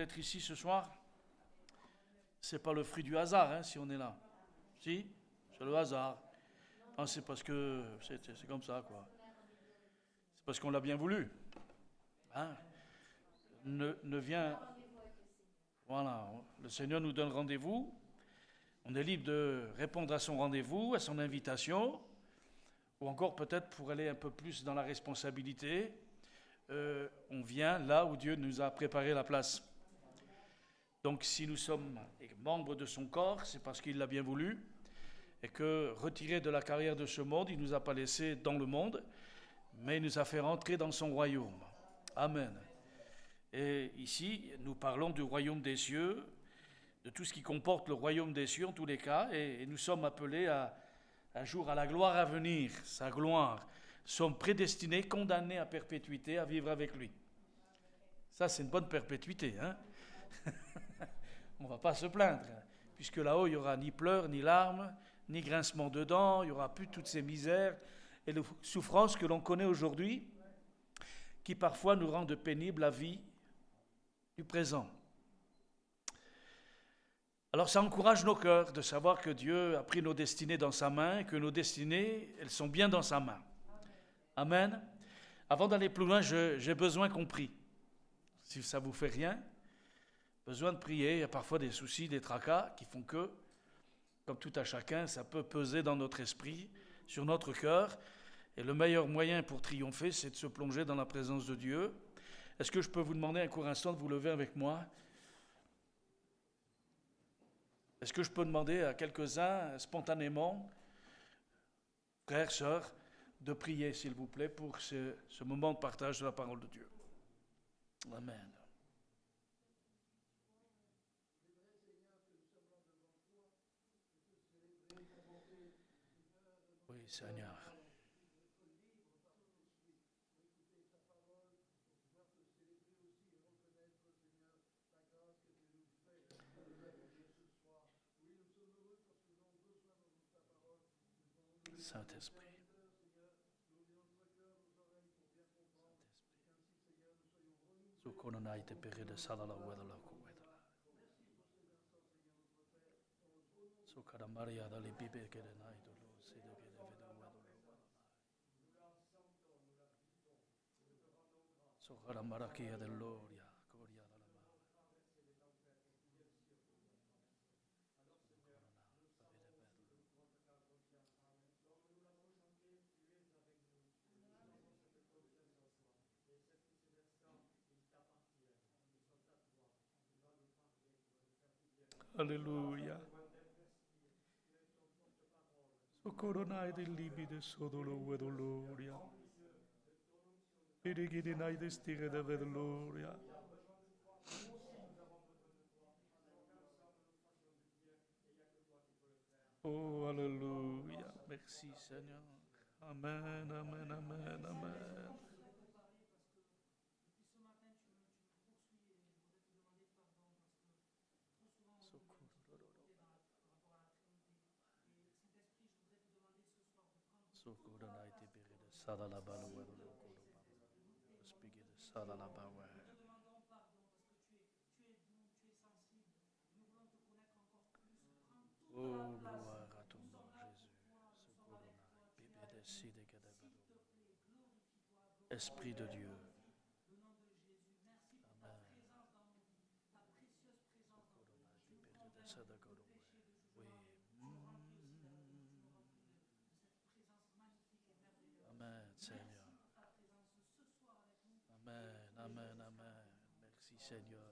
D'être ici ce soir, c'est pas le fruit du hasard, si on est là. Si, c'est le hasard. Non, c'est parce que c'est comme ça, quoi. C'est parce qu'on l'a bien voulu. Hein. Ne vient. Voilà, le Seigneur nous donne rendez-vous. On est libre de répondre à son rendez-vous, à son invitation, ou encore peut-être pour aller un peu plus dans la responsabilité. On vient là où Dieu nous a préparé la place. Donc si nous sommes membres de son corps, c'est parce qu'il l'a bien voulu, et que retiré de la carrière de ce monde, il ne nous a pas laissés dans le monde, mais il nous a fait rentrer dans son royaume. Amen. Et ici, nous parlons du royaume des cieux, de tout ce qui comporte le royaume des cieux en tous les cas, et nous sommes appelés à un jour à la gloire à venir, sa gloire. Nous sommes prédestinés, condamnés à perpétuité, à vivre avec lui. Ça, c'est une bonne perpétuité, hein. On ne va pas se plaindre, puisque là-haut, il n'y aura ni pleurs, ni larmes, ni grincement de dents, il n'y aura plus toutes ces misères et les souffrances que l'on connaît aujourd'hui, qui parfois nous rendent pénibles la vie du présent. Alors ça encourage nos cœurs de savoir que Dieu a pris nos destinées dans sa main, et que nos destinées, elles sont bien dans sa main. Amen. Avant d'aller plus loin, j'ai besoin qu'on prie. Si ça ne vous fait rien, besoin de prier. Il y a parfois des soucis, des tracas qui font que, comme tout à chacun, ça peut peser dans notre esprit, sur notre cœur. Et le meilleur moyen pour triompher, c'est de se plonger dans la présence de Dieu. Est-ce que je peux vous demander un court instant de vous lever avec moi? Est-ce que je peux demander à quelques-uns, spontanément, frères, sœurs, de prier, s'il vous plaît, pour ce moment de partage de la parole de Dieu? Amen. Oui, Seigneur. Saint-Esprit. Alléluia. Socoronai del libide sodolo vedoloria. Pirigidinai destige de vedoloria. Oh, alléluia. Merci Seigneur. Amen, amen, amen, amen. Socoronai te pere de sala la balou. Speaking de sala la balou. Oh, gloire à ton nom, Jésus. Esprit de Dieu. Amen. Oui. Amen, Seigneur. Amen, amen, amen. Merci, Seigneur.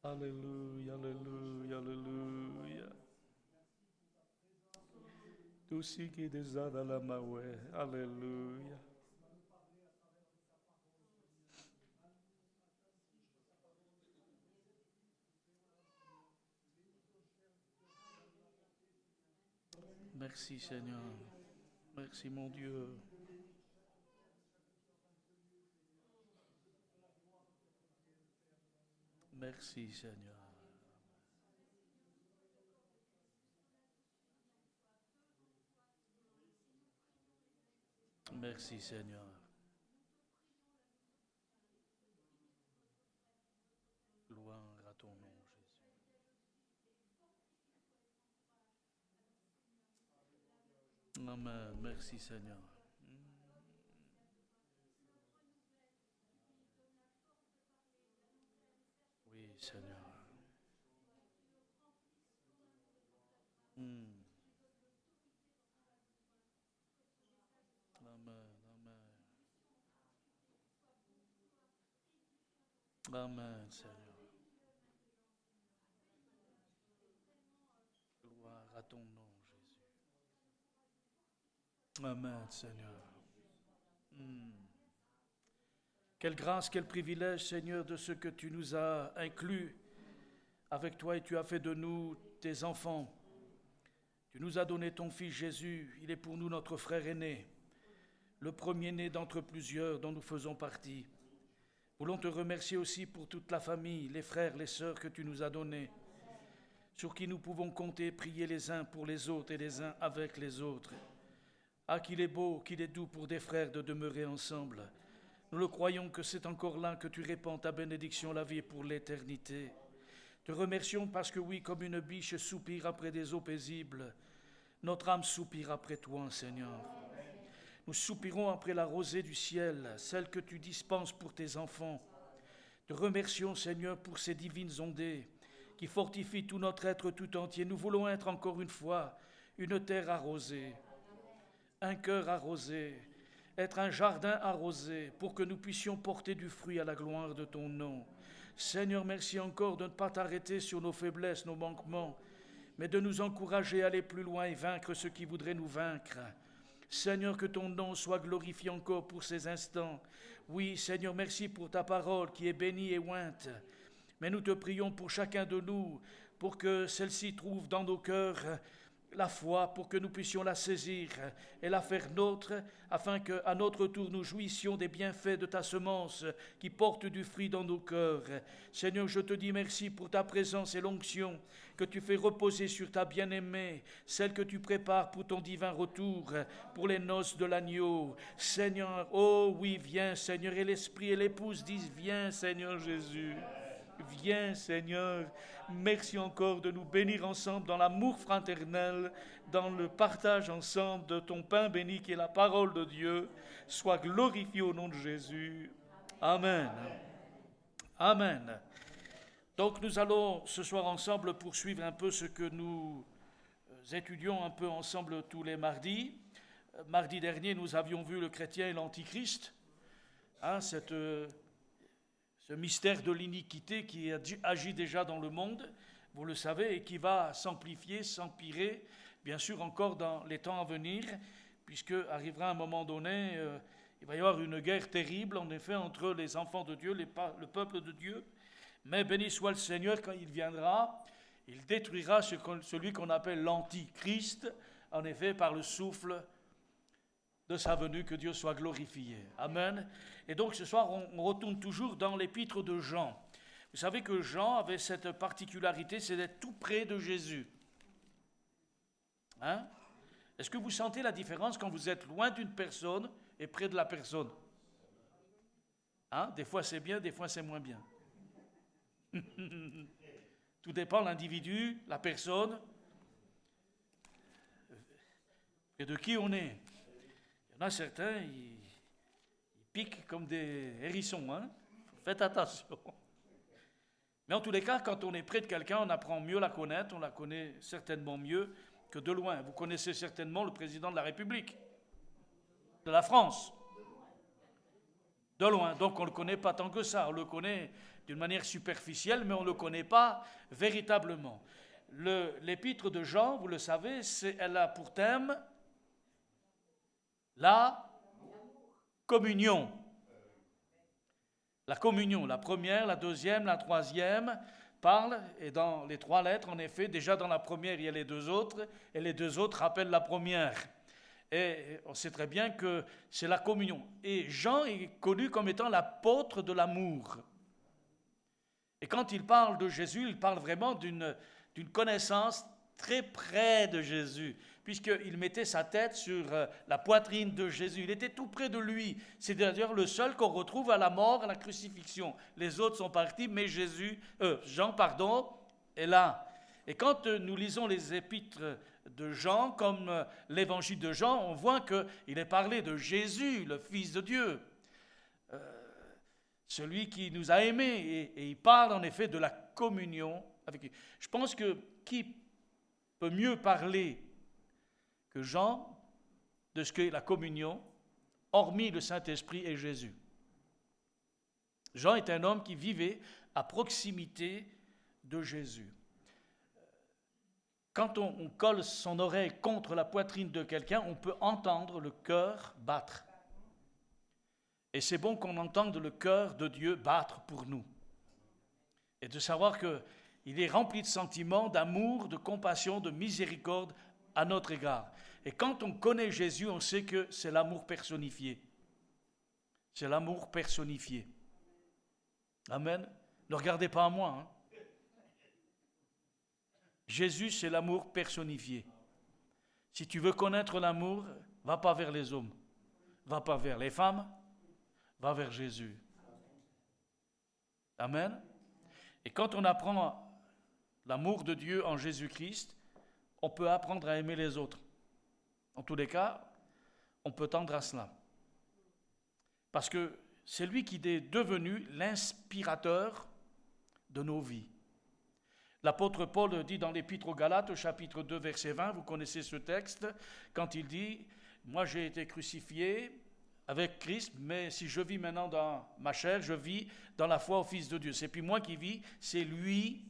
Alléluia, alléluia, alléluia. Tout ce qui est déjà dans la maoué. Alléluia. Merci, Seigneur. Merci, mon Dieu. Merci, Seigneur. Merci, Seigneur. Amen. Merci Seigneur. Oui Seigneur. Amen. Amen. Amen Seigneur. Gloire à ton nom Jésus. Amen Seigneur. Quelle grâce, quel privilège, Seigneur, de ce que tu nous as inclus avec toi et tu as fait de nous tes enfants. Tu nous as donné ton Fils Jésus, il est pour nous notre frère aîné, le premier-né d'entre plusieurs dont nous faisons partie. Voulons te remercier aussi pour toute la famille, les frères, les sœurs que tu nous as donnés, sur qui nous pouvons compter, prier les uns pour les autres et les uns avec les autres. Ah, qu'il est beau, qu'il est doux pour des frères de demeurer ensemble. Nous le croyons que c'est encore là que tu répands ta bénédiction, la vie pour l'éternité. Te remercions parce que oui, comme une biche soupire après des eaux paisibles, notre âme soupire après toi, Seigneur. Nous soupirons après la rosée du ciel, celle que tu dispenses pour tes enfants. Te remercions, Seigneur, pour ces divines ondées qui fortifient tout notre être tout entier. Nous voulons être encore une fois une terre arrosée, un cœur arrosé, être un jardin arrosé pour que nous puissions porter du fruit à la gloire de ton nom. Seigneur, merci encore de ne pas t'arrêter sur nos faiblesses, nos manquements, mais de nous encourager à aller plus loin et vaincre ceux qui voudraient nous vaincre. Seigneur, que ton nom soit glorifié encore pour ces instants. Oui, Seigneur, merci pour ta parole qui est bénie et ointe. Mais nous te prions pour chacun de nous, pour que celle-ci trouve dans nos cœurs la foi, pour que nous puissions la saisir et la faire nôtre, afin qu'à notre tour nous jouissions des bienfaits de ta semence qui porte du fruit dans nos cœurs. Seigneur, je te dis merci pour ta présence et l'onction que tu fais reposer sur ta bien-aimée, celle que tu prépares pour ton divin retour, pour les noces de l'agneau. Seigneur, oh oui, viens Seigneur, et l'Esprit et l'épouse disent, viens Seigneur Jésus. Viens Seigneur, merci encore de nous bénir ensemble dans l'amour fraternel, dans le partage ensemble de ton pain béni qui est la parole de Dieu. Sois glorifié au nom de Jésus. Amen. Amen. Donc nous allons ce soir ensemble poursuivre un peu ce que nous étudions un peu ensemble tous les mardis. Mardi dernier, nous avions vu le chrétien et l'antichrist, ce mystère de l'iniquité qui agit déjà dans le monde, vous le savez, et qui va s'amplifier, s'empirer, bien sûr encore dans les temps à venir, puisque arrivera un moment donné, il va y avoir une guerre terrible, en effet, entre les enfants de Dieu, le peuple de Dieu. Mais béni soit le Seigneur, quand il viendra, il détruira celui qu'on appelle l'antichrist, en effet, par le souffle de sa venue, que Dieu soit glorifié. Amen. Et donc ce soir, on retourne toujours dans l'épître de Jean. Vous savez que Jean avait cette particularité, c'est d'être tout près de Jésus. Est-ce que vous sentez la différence quand vous êtes loin d'une personne et près de la personne? Des fois c'est bien, des fois c'est moins bien. Tout dépend de l'individu, la personne, et de qui on est. Il y en a certains, ils piquent comme des hérissons. Faites attention. Mais en tous les cas, quand on est près de quelqu'un, on apprend mieux à la connaître, on la connaît certainement mieux que de loin. Vous connaissez certainement le président de la République, de la France. De loin, donc on ne le connaît pas tant que ça. On le connaît d'une manière superficielle, mais on ne le connaît pas véritablement. L'épître de Jean, vous le savez, elle a pour thème la communion. La communion, la première, la deuxième, la troisième parlent, et dans les trois lettres, en effet, déjà dans la première, il y a les deux autres, et les deux autres rappellent la première. Et on sait très bien que c'est la communion. Et Jean est connu comme étant l'apôtre de l'amour. Et quand il parle de Jésus, il parle vraiment d'une connaissance très près de Jésus, puisqu'il mettait sa tête sur la poitrine de Jésus. Il était tout près de lui. C'est d'ailleurs le seul qu'on retrouve à la mort, à la crucifixion. Les autres sont partis, mais Jean est là. Et quand nous lisons les épîtres de Jean, comme l'évangile de Jean, on voit qu'il est parlé de Jésus, le Fils de Dieu, celui qui nous a aimés, et il parle en effet de la communion avec lui. Je pense que qui peut mieux parler que Jean de ce qu'est la communion, hormis le Saint-Esprit et Jésus. Jean est un homme qui vivait à proximité de Jésus. Quand on colle son oreille contre la poitrine de quelqu'un, on peut entendre le cœur battre. Et c'est bon qu'on entende le cœur de Dieu battre pour nous. Et de savoir qu'il est rempli de sentiments, d'amour, de compassion, de miséricorde à notre égard. Et quand on connaît Jésus, on sait que c'est l'amour personnifié. C'est l'amour personnifié. Amen. Ne regardez pas à moi. Hein. Jésus, c'est l'amour personnifié. Si tu veux connaître l'amour, va pas vers les hommes. Va pas vers les femmes. Va vers Jésus. Amen. Et quand on apprend l'amour de Dieu en Jésus-Christ, on peut apprendre à aimer les autres. En tous les cas, on peut tendre à cela. Parce que c'est lui qui est devenu l'inspirateur de nos vies. L'apôtre Paul dit dans l'Épître aux Galates, au chapitre 2, verset 20, vous connaissez ce texte, quand il dit « Moi j'ai été crucifié avec Christ, mais si je vis maintenant dans ma chair, je vis dans la foi au Fils de Dieu. C'est plus moi qui vis, c'est lui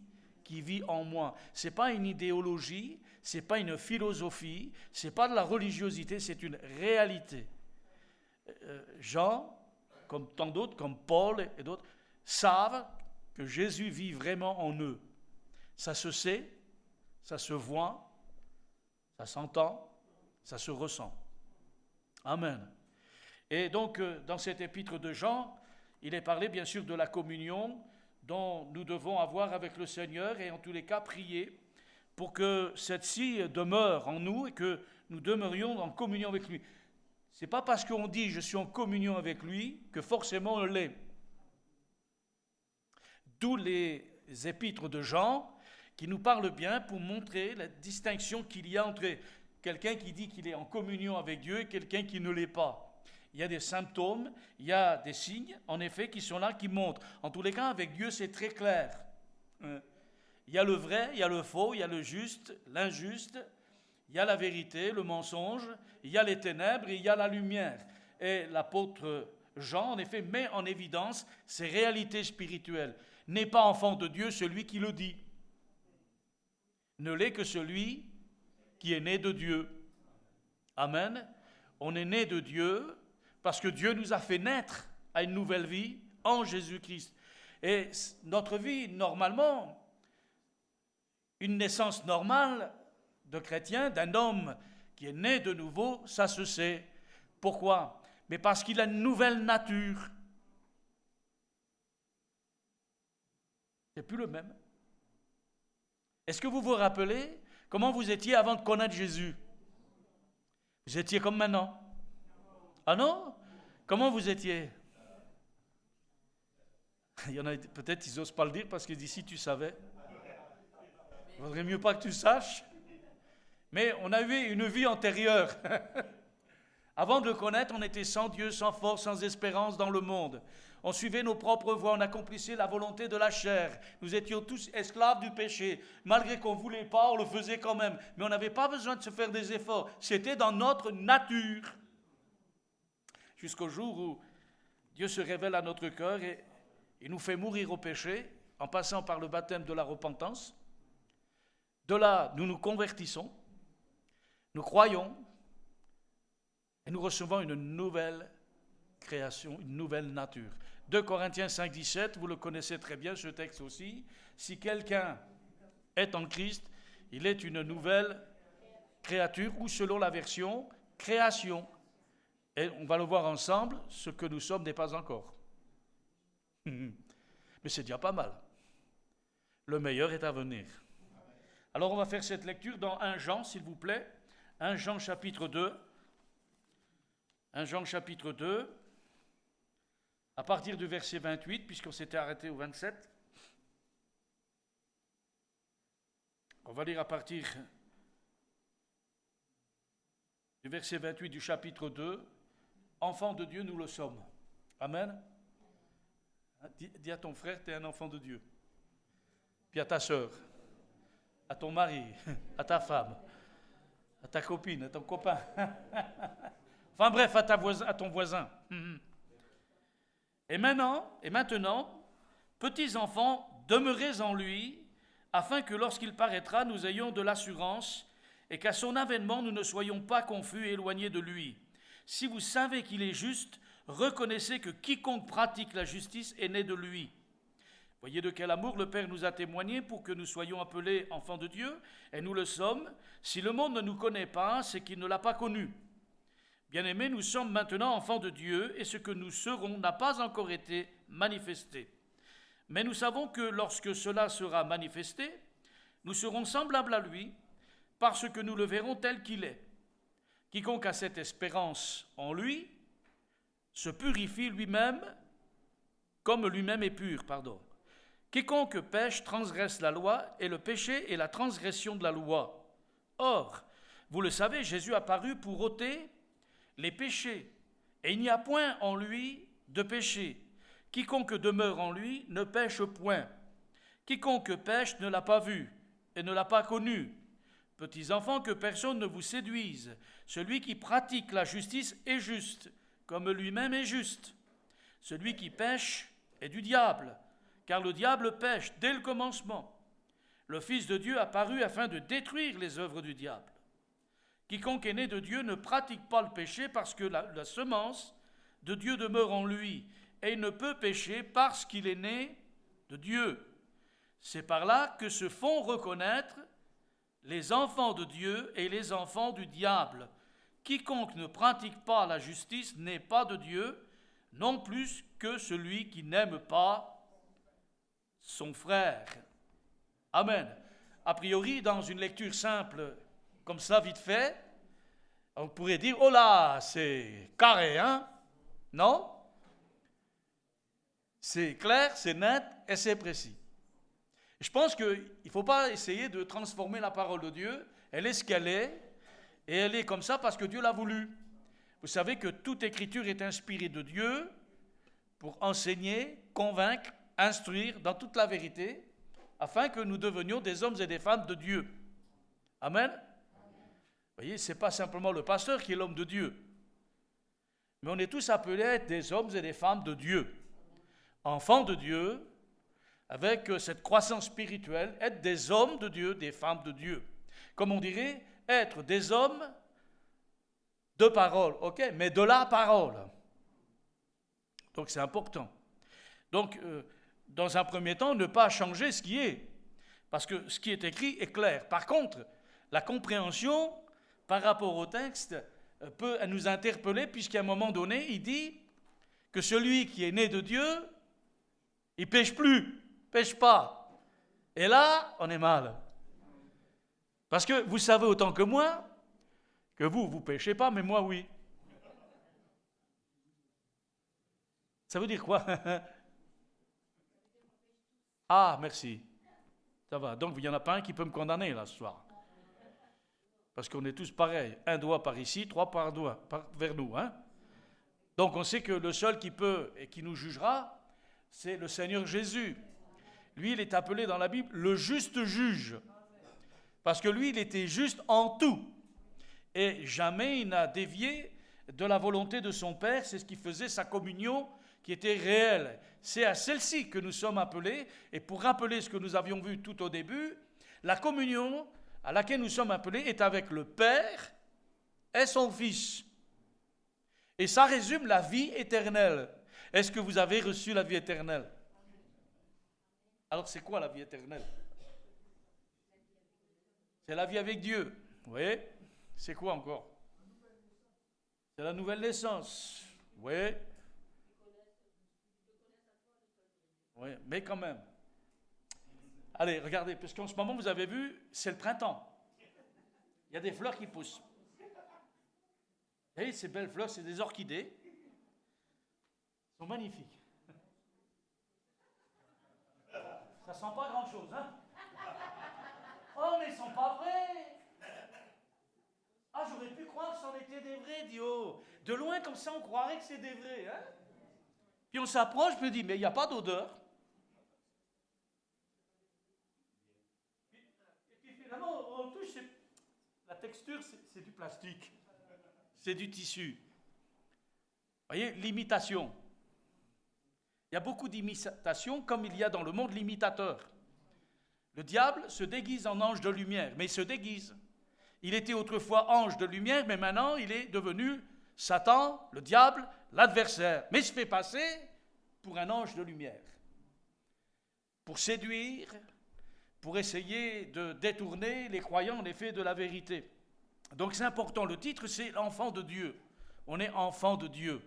qui vit en moi. » Ce n'est pas une idéologie, ce n'est pas une philosophie, ce n'est pas de la religiosité, c'est une réalité. Jean, comme tant d'autres, comme Paul et d'autres, savent que Jésus vit vraiment en eux. Ça se sait, ça se voit, ça s'entend, ça se ressent. Amen. Et donc, dans cet épître de Jean, il est parlé bien sûr de la communion dont nous devons avoir avec le Seigneur et en tous les cas prier pour que cette-ci demeure en nous et que nous demeurions en communion avec lui. Ce n'est pas parce qu'on dit « je suis en communion avec lui » que forcément on l'est. D'où les épîtres de Jean qui nous parlent bien pour montrer la distinction qu'il y a entre quelqu'un qui dit qu'il est en communion avec Dieu et quelqu'un qui ne l'est pas. Il y a des symptômes, il y a des signes, en effet, qui sont là, qui montrent. En tous les cas, avec Dieu, c'est très clair. Il y a le vrai, il y a le faux, il y a le juste, l'injuste, il y a la vérité, le mensonge, il y a les ténèbres, il y a la lumière. Et l'apôtre Jean, en effet, met en évidence ces réalités spirituelles. N'est pas enfant de Dieu celui qui le dit. Ne l'est que celui qui est né de Dieu. Amen. On est né de Dieu parce que Dieu nous a fait naître à une nouvelle vie en Jésus-Christ. Et notre vie, normalement, une naissance normale de chrétien, d'un homme qui est né de nouveau, ça se sait. Pourquoi? Mais parce qu'il a une nouvelle nature. C'est plus le même. Est-ce que vous vous rappelez comment vous étiez avant de connaître Jésus? Vous étiez comme maintenant? Ah non? Comment vous étiez? Il y en a peut-être, ils n'osent pas le dire parce que d'ici tu savais. Il vaudrait mieux pas que tu saches. Mais on a eu une vie antérieure. Avant de le connaître, on était sans Dieu, sans force, sans espérance dans le monde. On suivait nos propres voies, on accomplissait la volonté de la chair. Nous étions tous esclaves du péché. Malgré qu'on ne voulait pas, on le faisait quand même. Mais on n'avait pas besoin de se faire des efforts. C'était dans notre nature. Jusqu'au jour où Dieu se révèle à notre cœur et il nous fait mourir au péché en passant par le baptême de la repentance. De là, nous nous convertissons, nous croyons et nous recevons une nouvelle création, une nouvelle nature. 2 Corinthiens 5, 17, vous le connaissez très bien, ce texte aussi. Si quelqu'un est en Christ, il est une nouvelle créature, ou selon la version, création. Et on va le voir ensemble, ce que nous sommes n'est pas encore. Mais c'est déjà pas mal. Le meilleur est à venir. Alors on va faire cette lecture dans 1 Jean, s'il vous plaît. 1 Jean chapitre 2. 1 Jean chapitre 2. À partir du verset 28, puisqu'on s'était arrêté au 27. On va lire à partir du verset 28 du chapitre 2, enfants de Dieu, nous le sommes. Amen. Dis à ton frère, tu es un enfant de Dieu. Puis à ta sœur, à ton mari, à ta femme, à ta copine, à ton copain. Enfin bref, à ton voisin. Et maintenant, petits enfants, demeurez en lui, afin que lorsqu'il paraîtra, nous ayons de l'assurance et qu'à son avènement, nous ne soyons pas confus et éloignés de lui. Si vous savez qu'il est juste, reconnaissez que quiconque pratique la justice est né de lui. Voyez de quel amour le Père nous a témoigné pour que nous soyons appelés enfants de Dieu, et nous le sommes. Si le monde ne nous connaît pas, c'est qu'il ne l'a pas connu. Bien-aimés, nous sommes maintenant enfants de Dieu, et ce que nous serons n'a pas encore été manifesté. Mais nous savons que lorsque cela sera manifesté, nous serons semblables à lui, parce que nous le verrons tel qu'il est. Quiconque a cette espérance en lui se purifie lui-même comme lui-même est pur. Quiconque pêche transgresse la loi, et le péché est la transgression de la loi. Or, vous le savez, Jésus a paru pour ôter les péchés, et il n'y a point en lui de péché. Quiconque demeure en lui ne pêche point. Quiconque pêche ne l'a pas vu et ne l'a pas connu. Petits enfants, que personne ne vous séduise. Celui qui pratique la justice est juste, comme lui-même est juste. Celui qui pêche est du diable, car le diable pêche dès le commencement. Le Fils de Dieu a paru afin de détruire les œuvres du diable. Quiconque est né de Dieu ne pratique pas le péché parce que la semence de Dieu demeure en lui, et il ne peut pécher parce qu'il est né de Dieu. C'est par là que se font reconnaître les enfants de Dieu et les enfants du diable. Quiconque ne pratique pas la justice n'est pas de Dieu, non plus que celui qui n'aime pas son frère. Amen. A priori, dans une lecture simple, comme ça, vite fait, on pourrait dire, oh là, c'est carré, hein? Non? C'est clair, c'est net et c'est précis. Je pense qu'il ne faut pas essayer de transformer la parole de Dieu. Elle est ce qu'elle est, et elle est comme ça parce que Dieu l'a voulu. Vous savez que toute écriture est inspirée de Dieu pour enseigner, convaincre, instruire dans toute la vérité, afin que nous devenions des hommes et des femmes de Dieu. Amen. Vous voyez, ce n'est pas simplement le pasteur qui est l'homme de Dieu, mais on est tous appelés à être des hommes et des femmes de Dieu, enfants de Dieu, avec cette croissance spirituelle, être des hommes de Dieu, des femmes de Dieu. Comme on dirait, être des hommes de parole, ok, mais de la parole. Donc c'est important. Donc, dans un premier temps, ne pas changer ce qui est, parce que ce qui est écrit est clair. Par contre, la compréhension par rapport au texte peut nous interpeller, puisqu'à un moment donné, il dit que celui qui est né de Dieu, il ne pêche plus. Pêche pas. Et là, on est mal. Parce que vous savez autant que moi que vous ne péchez pas, mais moi, oui. Ça veut dire quoi? Ah, merci. Ça va. Donc, il n'y en a pas un qui peut me condamner, là, ce soir. Parce qu'on est tous pareils. Un doigt par ici, trois par doigt vers nous. Hein? Donc, on sait que le seul qui peut et qui nous jugera, c'est le Seigneur Jésus. Lui, il est appelé dans la Bible le juste juge. Parce que lui, il était juste en tout. Et jamais il n'a dévié de la volonté de son Père. C'est ce qui faisait sa communion qui était réelle. C'est à celle-ci que nous sommes appelés. Et pour rappeler ce que nous avions vu tout au début, la communion à laquelle nous sommes appelés est avec le Père et son Fils. Et ça résume la vie éternelle. Est-ce que vous avez reçu la vie éternelle? Alors c'est quoi la vie éternelle? C'est la vie avec Dieu. Vous voyez? C'est quoi encore? C'est la nouvelle naissance. Vous voyez? Oui, mais quand même. Allez, regardez, parce qu'en ce moment, vous avez vu, c'est le printemps. Il y a des fleurs qui poussent. Vous voyez, ces belles fleurs, c'est des orchidées. Elles sont magnifiques. Ça sent pas grand-chose, hein? Oh, mais ils sont pas vrais! Ah, j'aurais pu croire. croire que c'en était des vrais, dit oh. De loin comme ça, on croirait que c'est des vrais. Hein? Puis on s'approche, puis on dit, mais il n'y a pas d'odeur. Et puis finalement, on touche, la texture, c'est du plastique. C'est du tissu. Vous voyez, l'imitation. Il y a beaucoup d'imitations, comme il y a dans le monde l'imitateur. Le diable se déguise en ange de lumière, mais il se déguise. Il était autrefois ange de lumière, mais maintenant il est devenu Satan, le diable, l'adversaire. Mais il se fait passer pour un ange de lumière. Pour séduire, pour essayer de détourner les croyants en effet de la vérité. Donc c'est important, le titre c'est l'enfant de Dieu. On est enfant de Dieu.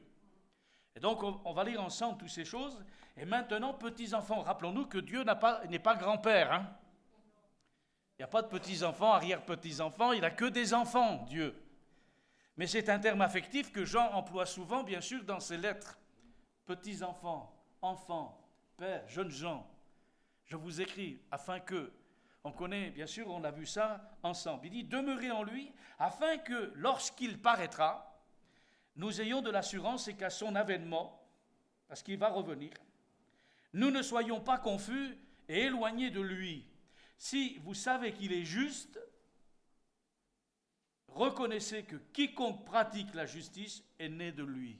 Et donc on va lire ensemble toutes ces choses. Et maintenant, petits enfants, rappelons-nous que Dieu n'est pas grand-père. Hein? Il n'y a pas de petits-enfants, arrière-petits-enfants, il n'a que des enfants, Dieu. Mais c'est un terme affectif que Jean emploie souvent, bien sûr, dans ses lettres. Petits-enfants, enfants, père, jeunes gens, je vous écris afin que, on connaît, bien sûr, on a vu ça ensemble. Il dit, demeurez en lui, afin que, lorsqu'il paraîtra, nous ayons de l'assurance et qu'à son avènement, parce qu'il va revenir, nous ne soyons pas confus et éloignés de lui. Si vous savez qu'il est juste, reconnaissez que quiconque pratique la justice est né de lui.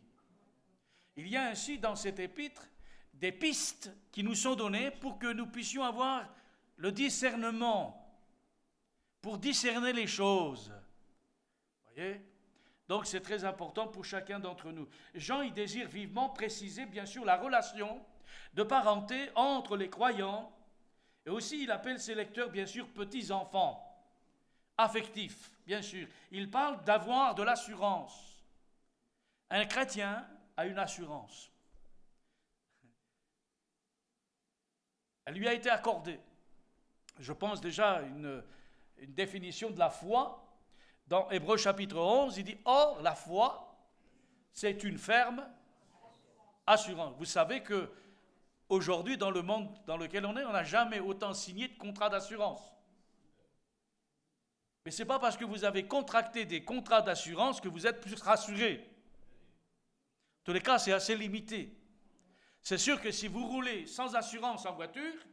Il y a ainsi dans cet épître des pistes qui nous sont données pour que nous puissions avoir le discernement, pour discerner les choses. Vous voyez ? Donc c'est très important pour chacun d'entre nous. Jean, il désire vivement préciser, bien sûr, la relation de parenté entre les croyants, et aussi il appelle ses lecteurs, bien sûr, petits-enfants, affectifs, bien sûr. Il parle d'avoir de l'assurance. Un chrétien a une assurance. Elle lui a été accordée. Je pense déjà une définition de la foi. Dans Hébreux chapitre 11, il dit « Or, la foi, c'est une ferme assurance. » Vous savez que aujourd'hui, dans le monde dans lequel on est, on n'a jamais autant signé de contrats d'assurance. Mais ce n'est pas parce que vous avez contracté des contrats d'assurance que vous êtes plus rassuré. En tous les cas, c'est assez limité. C'est sûr que si vous roulez sans assurance en voiture,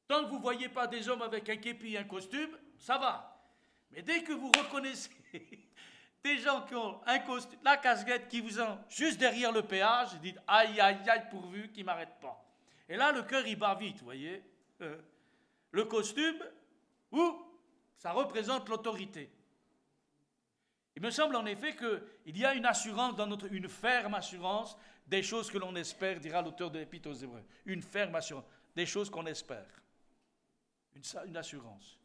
tant que vous ne voyez pas des hommes avec un képi et un costume, ça va. Mais dès que vous reconnaissez des gens qui ont un costume, la casquette qui vous ont juste derrière le péage, ils disent aïe, aïe, aïe, pourvu qu'ils ne m'arrêtent pas. Et là, le cœur, il bat vite, vous voyez. Le costume, ça représente l'autorité. Il me semble en effet qu'il y a une assurance dans une ferme assurance des choses que l'on espère, dira l'auteur de l'Épître aux Hébreux. Une ferme assurance, des choses qu'on espère. Une assurance.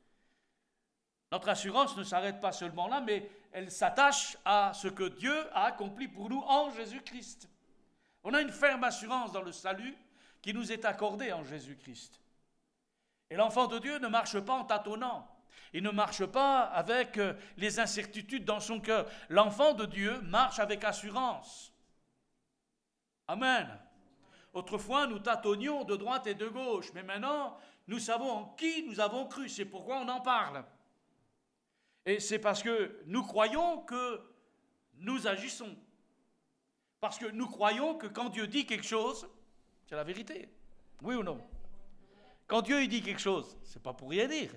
Notre assurance ne s'arrête pas seulement là, mais elle s'attache à ce que Dieu a accompli pour nous en Jésus-Christ. On a une ferme assurance dans le salut qui nous est accordée en Jésus-Christ. Et l'enfant de Dieu ne marche pas en tâtonnant. Il ne marche pas avec les incertitudes dans son cœur. L'enfant de Dieu marche avec assurance. Amen. Autrefois, nous tâtonnions de droite et de gauche, mais maintenant, nous savons en qui nous avons cru. C'est pourquoi on en parle. Et c'est parce que nous croyons que nous agissons. Parce que nous croyons que quand Dieu dit quelque chose, c'est la vérité. Oui ou non? Quand Dieu dit quelque chose, ce n'est pas pour rien dire.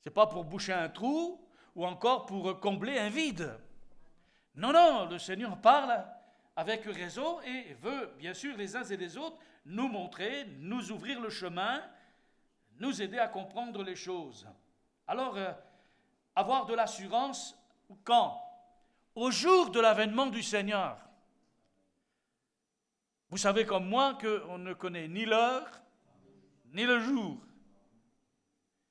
Ce n'est pas pour boucher un trou ou encore pour combler un vide. Non, non, le Seigneur parle avec raison et veut, bien sûr, les uns et les autres, nous montrer, nous ouvrir le chemin, nous aider à comprendre les choses. Alors, avoir de l'assurance, quand? Au jour de l'avènement du Seigneur. Vous savez comme moi qu'on ne connaît ni l'heure, ni le jour.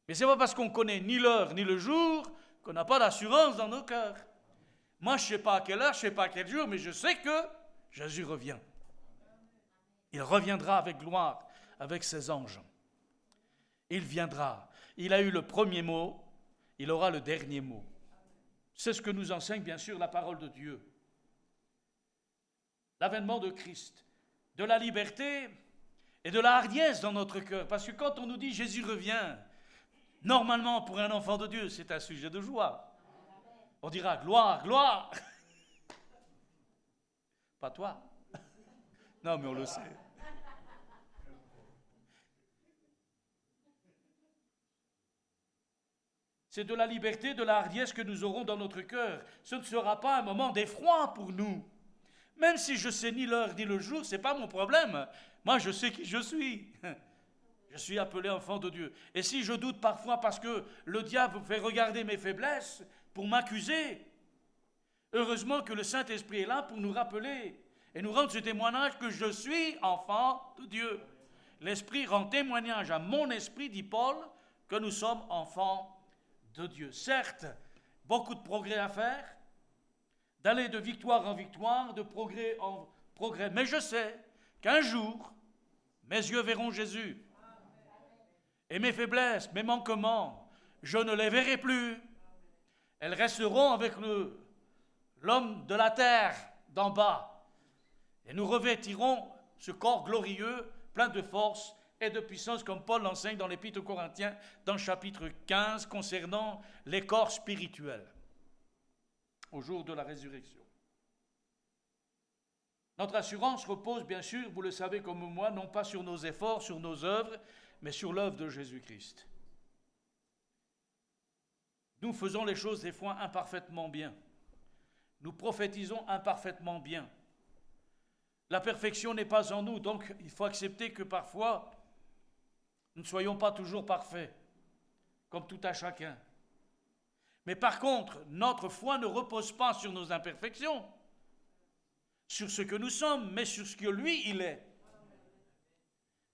Mais ce n'est pas parce qu'on connaît ni l'heure, ni le jour, qu'on n'a pas d'assurance dans nos cœurs. Moi, je ne sais pas à quelle heure, je ne sais pas à quel jour, mais je sais que Jésus revient. Il reviendra avec gloire, avec ses anges. Il viendra. Il a eu le premier mot, il aura le dernier mot. C'est ce que nous enseigne bien sûr la parole de Dieu. L'avènement de Christ, de la liberté et de la hardiesse dans notre cœur. Parce que quand on nous dit Jésus revient, normalement pour un enfant de Dieu, c'est un sujet de joie. On dira gloire, gloire. Pas toi. Non, mais on le sait. C'est de la liberté, de la hardiesse que nous aurons dans notre cœur. Ce ne sera pas un moment d'effroi pour nous. Même si je sais ni l'heure ni le jour, ce n'est pas mon problème. Moi, je sais qui je suis. Je suis appelé enfant de Dieu. Et si je doute parfois parce que le diable fait regarder mes faiblesses pour m'accuser, heureusement que le Saint-Esprit est là pour nous rappeler et nous rendre ce témoignage que je suis enfant de Dieu. L'Esprit rend témoignage à mon esprit, dit Paul, que nous sommes enfants de Dieu. Certes, beaucoup de progrès à faire, d'aller de victoire en victoire, de progrès en progrès. Mais je sais qu'un jour, mes yeux verront Jésus. Et mes faiblesses, mes manquements, je ne les verrai plus. Elles resteront avec l'homme de la terre d'en bas. Et nous revêtirons ce corps glorieux, plein de force et de puissance, comme Paul l'enseigne dans l'Épître aux Corinthiens, dans le chapitre 15, concernant les corps spirituels, au jour de la résurrection. Notre assurance repose, bien sûr, vous le savez comme moi, non pas sur nos efforts, sur nos œuvres, mais sur l'œuvre de Jésus-Christ. Nous faisons les choses des fois imparfaitement bien. Nous prophétisons imparfaitement bien. La perfection n'est pas en nous, donc il faut accepter que parfois, nous ne soyons pas toujours parfaits, comme tout à chacun. Mais par contre, notre foi ne repose pas sur nos imperfections, sur ce que nous sommes, mais sur ce que lui, il est.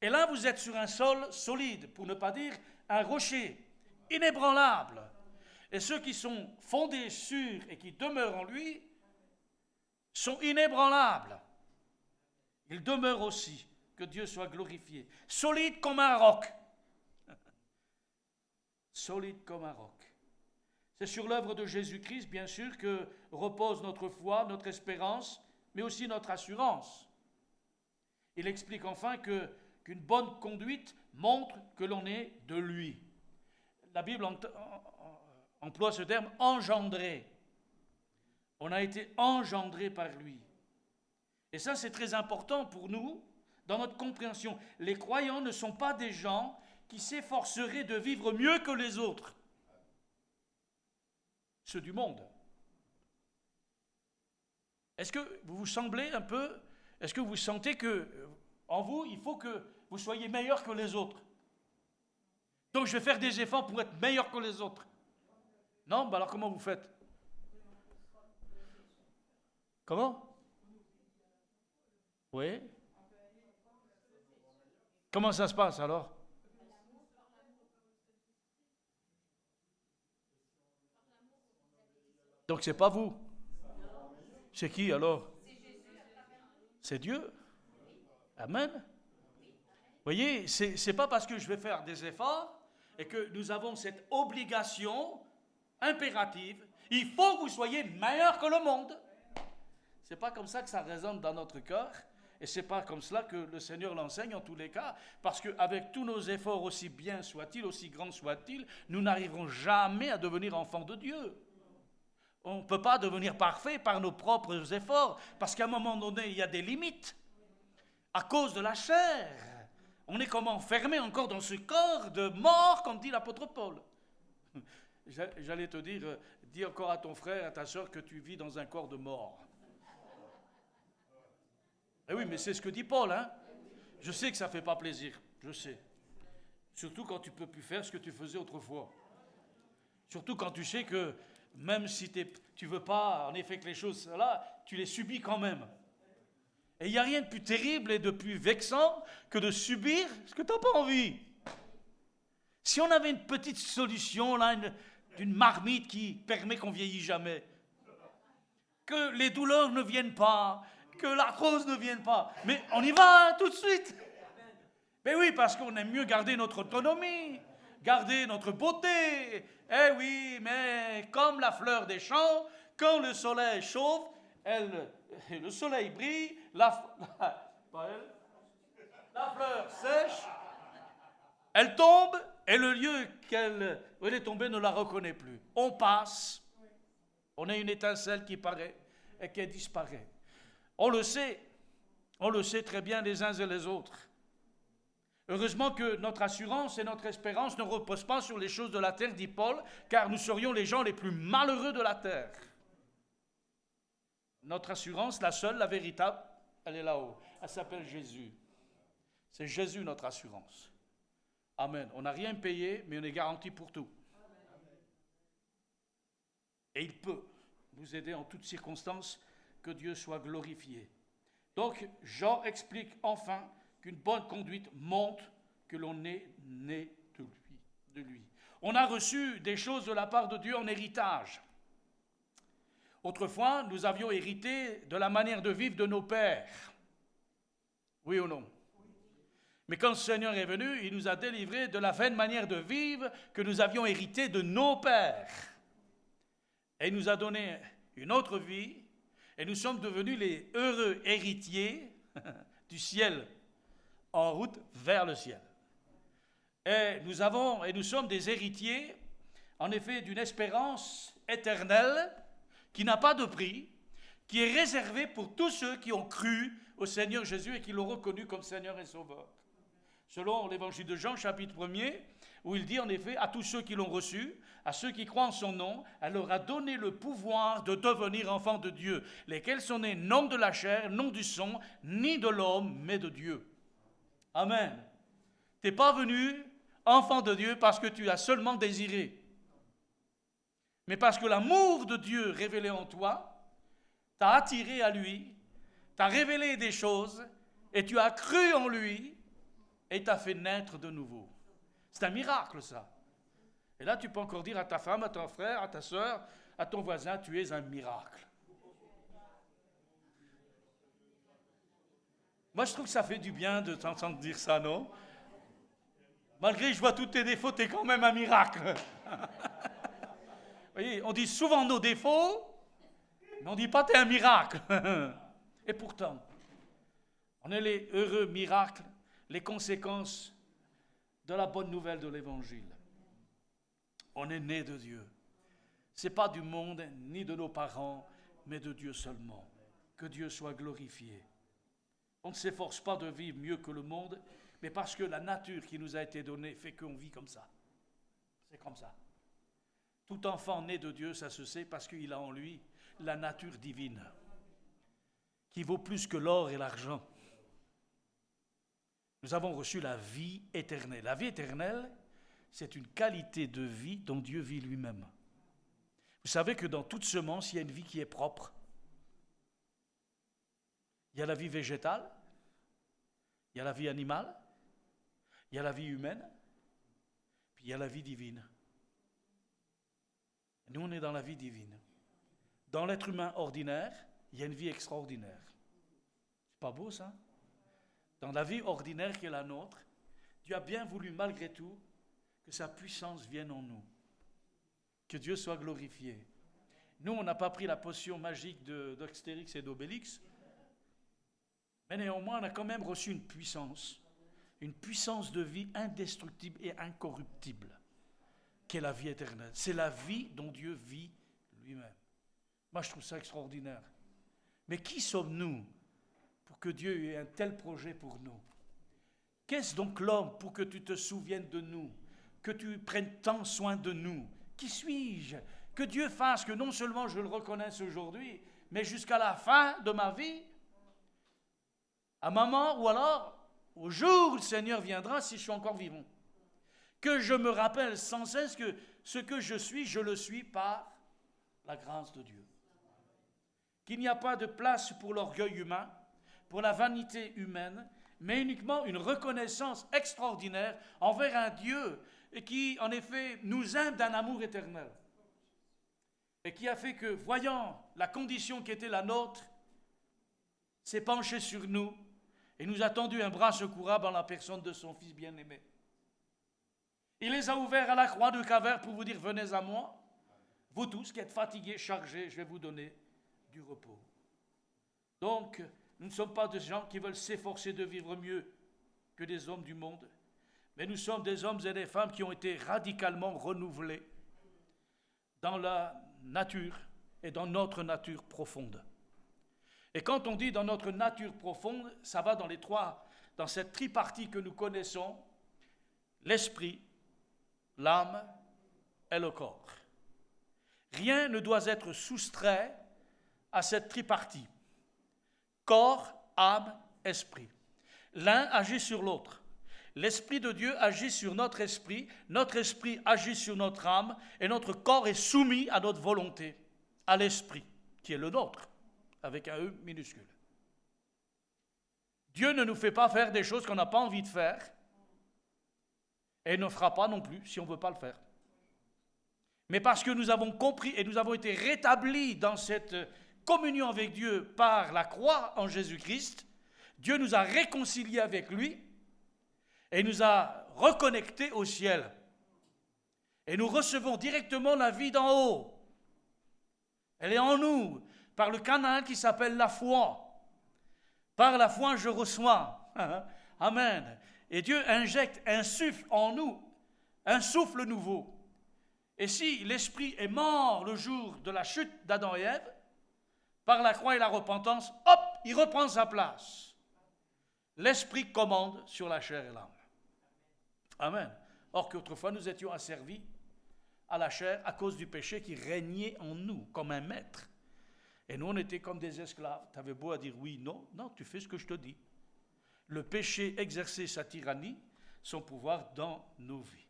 Et là, vous êtes sur un sol solide, pour ne pas dire un rocher, inébranlable. Et ceux qui sont fondés sur et qui demeurent en lui sont inébranlables. Ils demeurent aussi, que Dieu soit glorifié. Solide comme un roc. Solide comme un roc. C'est sur l'œuvre de Jésus-Christ, bien sûr, que repose notre foi, notre espérance, mais aussi notre assurance. Il explique enfin qu'une bonne conduite montre que l'on est de lui. La Bible emploie ce terme engendré. On a été engendré par lui. Et ça, c'est très important pour nous, dans notre compréhension. Les croyants ne sont pas des gens qui s'efforceraient de vivre mieux que les autres. Ceux du monde. Est-ce que vous vous semblez un peu, est-ce que vous sentez que, en vous, il faut que vous soyez meilleur que les autres? Donc je vais faire des efforts pour être meilleur que les autres. Non? Ben alors comment vous faites? Comment? Oui. Comment ça se passe alors? Donc c'est pas vous. C'est qui alors? C'est Dieu. Amen. Vous voyez, c'est pas parce que je vais faire des efforts et que nous avons cette obligation impérative. Il faut que vous soyez meilleur que le monde. C'est pas comme ça que ça résonne dans notre cœur. Et c'est pas comme cela que le Seigneur l'enseigne en tous les cas. Parce qu'avec tous nos efforts, aussi bien soient-ils, aussi grands soient-ils, nous n'arriverons jamais à devenir enfants de Dieu. On ne peut pas devenir parfait par nos propres efforts. Parce qu'à un moment donné, il y a des limites. À cause de la chair. On est comme enfermé encore dans ce corps de mort, comme dit l'apôtre Paul. J'allais te dire, dis encore à ton frère, à ta soeur, que tu vis dans un corps de mort. Eh oui, mais c'est ce que dit Paul, hein. Je sais que ça ne fait pas plaisir, je sais. Surtout quand tu ne peux plus faire ce que tu faisais autrefois. Surtout quand tu sais que même si tu ne veux pas, en effet, que les choses soient là, tu les subis quand même. Et il n'y a rien de plus terrible et de plus vexant que de subir ce que tu n'as pas envie. Si on avait une petite solution, là, d'une marmite qui permet qu'on ne vieillit jamais, que les douleurs ne viennent pas, que l'arthrose ne vienne pas, mais on y va hein, tout de suite. Mais oui, parce qu'on aime mieux garder notre autonomie, garder notre beauté. Eh oui, mais comme la fleur des champs, quand le soleil chauffe, le soleil brille, la fleur sèche, elle tombe et le lieu où elle est tombée ne la reconnaît plus. On passe On est une étincelle qui paraît et qui disparaît. On le sait très bien les uns et les autres. Heureusement que notre assurance et notre espérance ne reposent pas sur les choses de la terre, dit Paul, car nous serions les gens les plus malheureux de la terre. Notre assurance, la seule, la véritable, elle est là-haut. Elle s'appelle Jésus. C'est Jésus notre assurance. Amen. On n'a rien payé, mais on est garanti pour tout. Et il peut nous aider en toutes circonstances, que Dieu soit glorifié. Donc, Jean explique enfin qu'une bonne conduite montre que l'on est né de lui. On a reçu des choses de la part de Dieu en héritage. Autrefois, nous avions hérité de la manière de vivre de nos pères. Oui ou non? Mais quand le Seigneur est venu, il nous a délivrés de la vaine manière de vivre que nous avions hérité de nos pères. Et il nous a donné une autre vie, et nous sommes devenus les heureux héritiers du ciel, en route vers le ciel. Et nous sommes des héritiers, en effet, d'une espérance éternelle qui n'a pas de prix, qui est réservée pour tous ceux qui ont cru au Seigneur Jésus et qui l'ont reconnu comme Seigneur et Sauveur. Selon l'évangile de Jean, chapitre 1er, où il dit en effet à tous ceux qui l'ont reçu, à ceux qui croient en son nom, elle leur a donné le pouvoir de devenir enfants de Dieu, lesquels sont nés non de la chair, non du sang, ni de l'homme, mais de Dieu. Amen. Tu n'es pas venu enfant de Dieu parce que tu as seulement désiré, mais parce que l'amour de Dieu révélé en toi t'a attiré à lui, t'a révélé des choses, et tu as cru en lui, et t'a fait naître de nouveau. C'est un miracle, ça. Et là, tu peux encore dire à ta femme, à ton frère, à ta soeur, à ton voisin, tu es un miracle. Moi, je trouve que ça fait du bien de t'entendre dire ça, non? Malgré que je vois tous tes défauts, tu es quand même un miracle. Vous voyez, on dit souvent nos défauts, mais on ne dit pas tu es un miracle. Et pourtant, on est les heureux miracles, les conséquences de la bonne nouvelle de l'Évangile. On est né de Dieu. Ce n'est pas du monde, ni de nos parents, mais de Dieu seulement. Que Dieu soit glorifié. On ne s'efforce pas de vivre mieux que le monde, mais parce que la nature qui nous a été donnée fait qu'on vit comme ça. C'est comme ça. Tout enfant né de Dieu, ça se sait parce qu'il a en lui la nature divine, qui vaut plus que l'or et l'argent. Nous avons reçu la vie éternelle. La vie éternelle, c'est une qualité de vie dont Dieu vit lui-même. Vous savez que dans toute semence, il y a une vie qui est propre. Il y a la vie végétale, il y a la vie animale, il y a la vie humaine, puis il y a la vie divine. Nous, on est dans la vie divine. Dans l'être humain ordinaire, il y a une vie extraordinaire. C'est pas beau, ça? Dans la vie ordinaire qui est la nôtre, Dieu a bien voulu, malgré tout, que sa puissance vienne en nous. Que Dieu soit glorifié. Nous, on n'a pas pris la potion magique d'Astérix et d'Obélix, mais néanmoins, on a quand même reçu une puissance de vie indestructible et incorruptible, qui est la vie éternelle. C'est la vie dont Dieu vit lui-même. Moi, je trouve ça extraordinaire. Mais qui sommes-nous pour que Dieu ait un tel projet pour nous? Qu'est-ce donc l'homme pour que tu te souviennes de nous, que tu prennes tant soin de nous? Qui suis-je? Que Dieu fasse que non seulement je le reconnaisse aujourd'hui, mais jusqu'à la fin de ma vie, à ma mort, ou alors au jour où le Seigneur viendra, si je suis encore vivant. Que je me rappelle sans cesse que ce que je le suis par la grâce de Dieu. Qu'il n'y a pas de place pour l'orgueil humain, pour la vanité humaine, mais uniquement une reconnaissance extraordinaire envers un Dieu qui, en effet, nous aime d'un amour éternel. Et qui a fait que, voyant la condition qui était la nôtre, s'est penché sur nous et nous a tendu un bras secourable en la personne de son Fils bien-aimé. Il les a ouverts à la croix de Calvaire pour vous dire, venez à moi, vous tous qui êtes fatigués, chargés, je vais vous donner du repos. Donc, nous ne sommes pas des gens qui veulent s'efforcer de vivre mieux que des hommes du monde, mais nous sommes des hommes et des femmes qui ont été radicalement renouvelés dans la nature et dans notre nature profonde. Et quand on dit dans notre nature profonde, ça va dans cette tripartie que nous connaissons, l'esprit, l'âme et le corps. Rien ne doit être soustrait à cette tripartie. Corps, âme, esprit. L'un agit sur l'autre. L'Esprit de Dieu agit sur notre esprit agit sur notre âme, et notre corps est soumis à notre volonté, à l'esprit, qui est le nôtre, avec un E minuscule. Dieu ne nous fait pas faire des choses qu'on n'a pas envie de faire, et il ne fera pas non plus si on ne veut pas le faire. Mais parce que nous avons compris et nous avons été rétablis dans cette communion avec Dieu par la croix en Jésus-Christ, Dieu nous a réconciliés avec lui et nous a reconnectés au ciel. Et nous recevons directement la vie d'en haut. Elle est en nous, par le canal qui s'appelle la foi. Par la foi, je reçois. Amen. Et Dieu injecte, insuffle en nous un souffle nouveau. Et si l'esprit est mort le jour de la chute d'Adam et Ève, par la croix et la repentance, hop, il reprend sa place. L'esprit commande sur la chair et l'âme. Amen. Or qu'autrefois nous étions asservis à la chair à cause du péché qui régnait en nous comme un maître. Et nous on était comme des esclaves. Tu avais beau à dire oui, non, non, tu fais ce que je te dis. Le péché exerçait sa tyrannie, son pouvoir dans nos vies.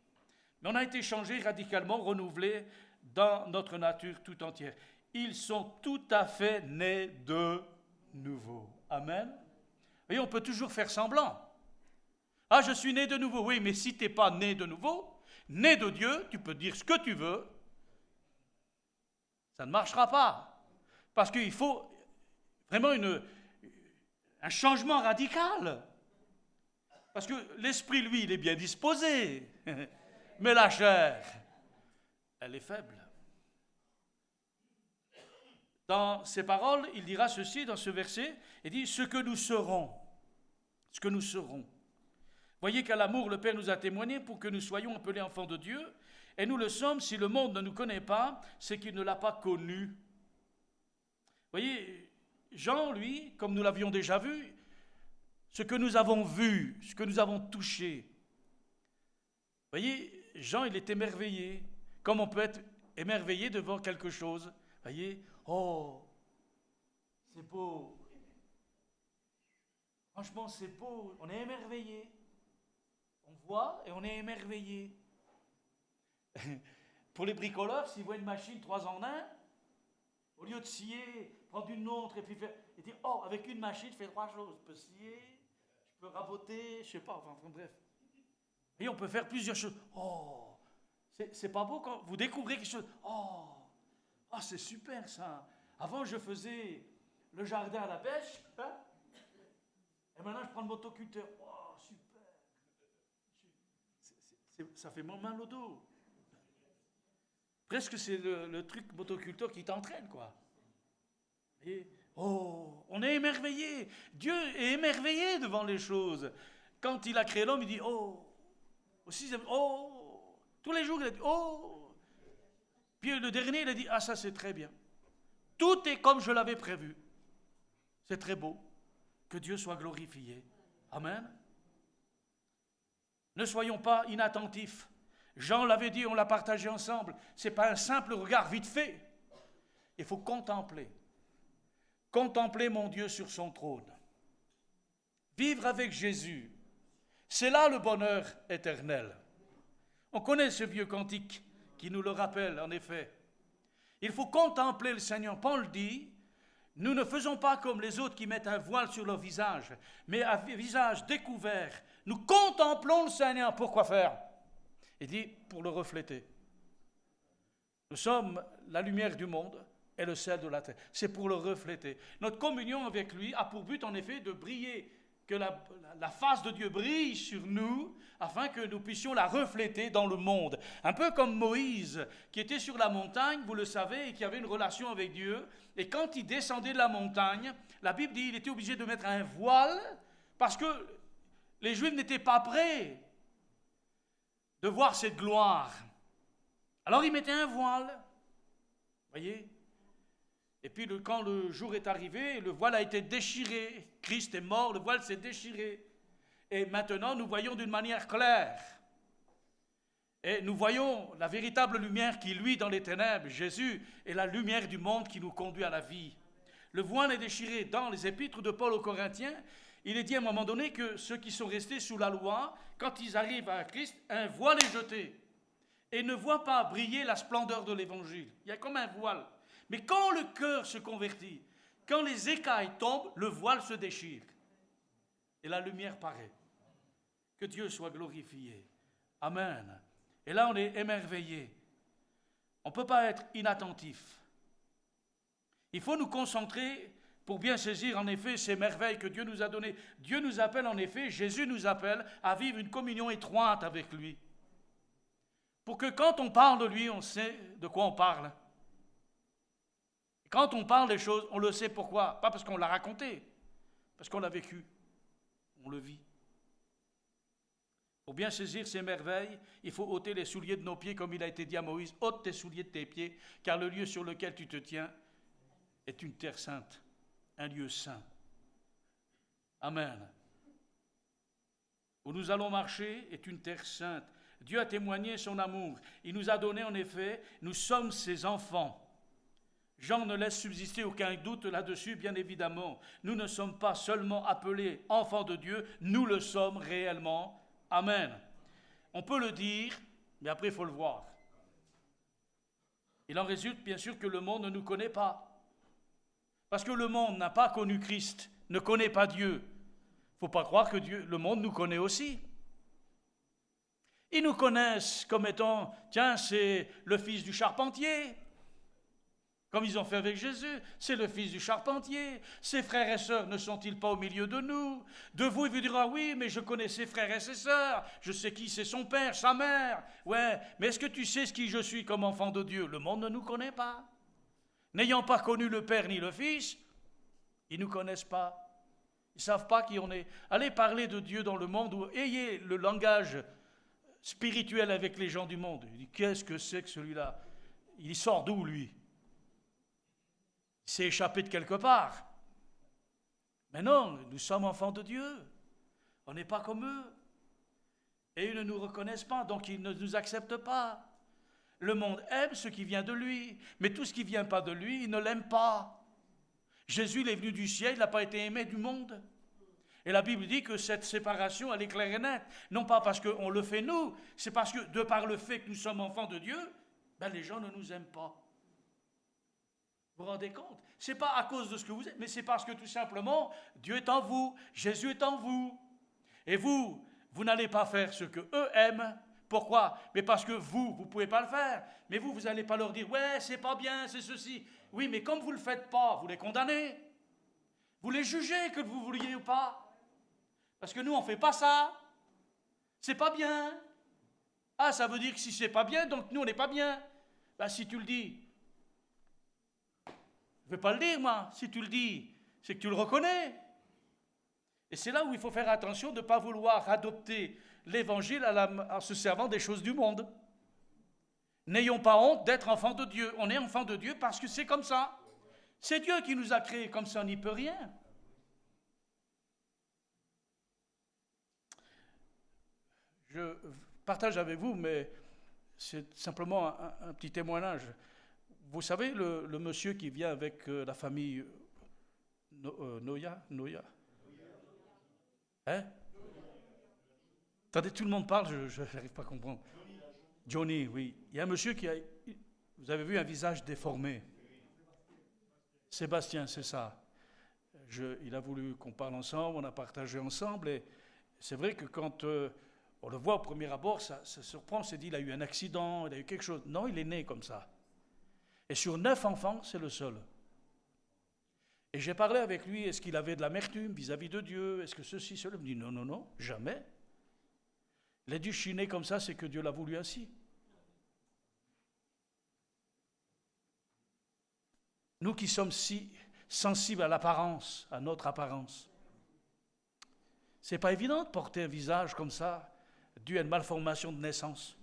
Mais on a été changé radicalement, renouvelé dans notre nature tout entière. Ils sont tout à fait nés de nouveau. Amen. Et on peut toujours faire semblant. Ah, je suis né de nouveau. Oui, mais si tu n'es pas né de nouveau, né de Dieu, tu peux dire ce que tu veux. Ça ne marchera pas. Parce qu'il faut vraiment un changement radical. Parce que l'esprit, lui, il est bien disposé. Mais la chair, elle est faible. Dans ses paroles, il dira ceci dans ce verset, il dit « ce que nous serons ». Ce que nous serons. Voyez qu'à l'amour, le Père nous a témoigné pour que nous soyons appelés enfants de Dieu, et nous le sommes. Si le monde ne nous connaît pas, c'est qu'il ne l'a pas connu. Voyez, Jean, lui, comme nous l'avions déjà vu, ce que nous avons vu, ce que nous avons touché. Voyez, Jean, il est émerveillé, comme on peut être émerveillé devant quelque chose. Voyez, oh, c'est beau. Franchement, c'est beau, on est émerveillé. On voit et on est émerveillé. Pour les bricoleurs, s'ils voient une machine 3 en 1, au lieu de scier, prendre une autre et puis faire, et dire, oh, avec une machine, je fais 3 choses. Je peux scier, je peux raboter, je sais pas, enfin bref. Et on peut faire plusieurs choses. Oh, c'est pas beau quand vous découvrez quelque chose. Oh, c'est super ça. Avant, je faisais le jardin à la pêche, hein? Et maintenant, je prends le motoculteur. Oh, super. Ça fait moins mal au dos. Presque c'est le truc motoculteur qui t'entraîne, quoi. Et, oh, on est émerveillé. Dieu est émerveillé devant les choses. Quand il a créé l'homme, il dit, oh. Aussi, oh. Tous les jours, il a dit, oh. Puis le dernier, il a dit, ah, ça c'est très bien. Tout est comme je l'avais prévu. C'est très beau. Que Dieu soit glorifié. Amen. Ne soyons pas inattentifs. Jean l'avait dit, on l'a partagé ensemble. Ce n'est pas un simple regard vite fait. Il faut contempler. Contempler mon Dieu sur son trône. Vivre avec Jésus. C'est là le bonheur éternel. On connaît ce vieux cantique qui nous le rappelle, en effet. Il faut contempler le Seigneur. Paul dit, nous ne faisons pas comme les autres qui mettent un voile sur leur visage, mais à visage découvert. Nous contemplons le Seigneur. Pourquoi faire? Il dit, pour le refléter. Nous sommes la lumière du monde et le sel de la terre. C'est pour le refléter. Notre communion avec lui a pour but, en effet, de briller, que la face de Dieu brille sur nous, afin que nous puissions la refléter dans le monde. Un peu comme Moïse, qui était sur la montagne, vous le savez, et qui avait une relation avec Dieu. Et quand il descendait de la montagne, la Bible dit qu'il était obligé de mettre un voile, parce que les Juifs n'étaient pas prêts de voir cette gloire. Alors il mettait un voile. Voyez? Et puis quand le jour est arrivé, le voile a été déchiré. Christ est mort, le voile s'est déchiré. Et maintenant, nous voyons d'une manière claire. Et nous voyons la véritable lumière qui luit dans les ténèbres. Jésus est la lumière du monde qui nous conduit à la vie. Le voile est déchiré. Dans les épîtres de Paul aux Corinthiens, il est dit à un moment donné que ceux qui sont restés sous la loi, quand ils arrivent à Christ, un voile est jeté et ne voient pas briller la splendeur de l'évangile. Il y a comme un voile. Mais quand le cœur se convertit, quand les écailles tombent, le voile se déchire et la lumière paraît. Que Dieu soit glorifié. Amen. Et là, on est émerveillé. On ne peut pas être inattentif. Il faut nous concentrer pour bien saisir en effet ces merveilles que Dieu nous a données. Dieu nous appelle en effet, Jésus nous appelle à vivre une communion étroite avec lui. Pour que quand on parle de lui, on sait de quoi on parle. Quand on parle des choses, on le sait pourquoi. Pas parce qu'on l'a raconté, parce qu'on l'a vécu. On le vit. Pour bien saisir ces merveilles, il faut ôter les souliers de nos pieds, comme il a été dit à Moïse. Ôte tes souliers de tes pieds, car le lieu sur lequel tu te tiens est une terre sainte, un lieu saint. Amen. Où nous allons marcher est une terre sainte. Dieu a témoigné son amour. Il nous a donné en effet, nous sommes ses enfants. Jean ne laisse subsister aucun doute là-dessus, bien évidemment. Nous ne sommes pas seulement appelés enfants de Dieu, nous le sommes réellement. Amen. On peut le dire, mais après il faut le voir. Il en résulte bien sûr que le monde ne nous connaît pas. Parce que le monde n'a pas connu Christ, ne connaît pas Dieu. Il ne faut pas croire que le monde nous connaît aussi. Ils nous connaissent comme étant, tiens, c'est le fils du charpentier. Comme ils ont fait avec Jésus, c'est le fils du charpentier. Ses frères et sœurs ne sont-ils pas au milieu de nous? De vous, il vous dira, oui, mais je connais ses frères et ses sœurs. Je sais qui c'est son père, sa mère. Ouais, mais est-ce que tu sais ce qui je suis comme enfant de Dieu? Le monde ne nous connaît pas. N'ayant pas connu le Père ni le Fils, ils ne nous connaissent pas. Ils ne savent pas qui on est. Allez parler de Dieu dans le monde, ou ayez le langage spirituel avec les gens du monde. Il dit, qu'est-ce que c'est que celui-là? Il sort d'où, lui? Il s'est échappé de quelque part. Mais non, nous sommes enfants de Dieu. On n'est pas comme eux. Et ils ne nous reconnaissent pas, donc ils ne nous acceptent pas. Le monde aime ce qui vient de lui, mais tout ce qui ne vient pas de lui, il ne l'aime pas. Jésus, il est venu du ciel, il n'a pas été aimé du monde. Et la Bible dit que cette séparation, elle est claire et nette. Non pas parce qu'on le fait nous, c'est parce que de par le fait que nous sommes enfants de Dieu, les gens ne nous aiment pas. Vous vous rendez compte? Ce n'est pas à cause de ce que vous êtes, mais c'est parce que tout simplement, Dieu est en vous, Jésus est en vous. Et vous n'allez pas faire ce que eux aiment. Pourquoi? Mais parce que vous ne pouvez pas le faire. Mais vous n'allez pas leur dire, ouais, c'est pas bien, c'est ceci. Oui, mais comme vous ne le faites pas, vous les condamnez. Vous les jugez, que vous vouliez ou pas. Parce que nous, on ne fait pas ça. C'est pas bien. Ah, ça veut dire que si c'est pas bien, donc nous, on n'est pas bien. Si tu le dis, je ne vais pas le dire, moi. Si tu le dis, c'est que tu le reconnais. Et c'est là où il faut faire attention de ne pas vouloir adopter l'évangile en se servant des choses du monde. N'ayons pas honte d'être enfants de Dieu. On est enfants de Dieu parce que c'est comme ça. C'est Dieu qui nous a créés comme ça, on n'y peut rien. Je partage avec vous, mais c'est simplement un petit témoignage. Vous savez, le monsieur qui vient avec la famille Noya? Hein? Attendez, tout le monde parle, je n'arrive pas à comprendre. Johnny, oui. Il y a un monsieur qui a, vous avez vu, un visage déformé. Sébastien, c'est ça. Il a voulu qu'on parle ensemble, on a partagé ensemble, et c'est vrai que quand on le voit au premier abord, ça surprend, on s'est dit, il a eu un accident, il a eu quelque chose. Non, il est né comme ça. Et sur 9 enfants, c'est le seul. Et j'ai parlé avec lui, est-ce qu'il avait de l'amertume vis-à-vis de Dieu? Est-ce que ceci, cela? Il me dit, non, jamais. Il a dû chiner comme ça, c'est que Dieu l'a voulu ainsi. Nous qui sommes si sensibles à l'apparence, à notre apparence, c'est pas évident de porter un visage comme ça, dû à une malformation de naissance.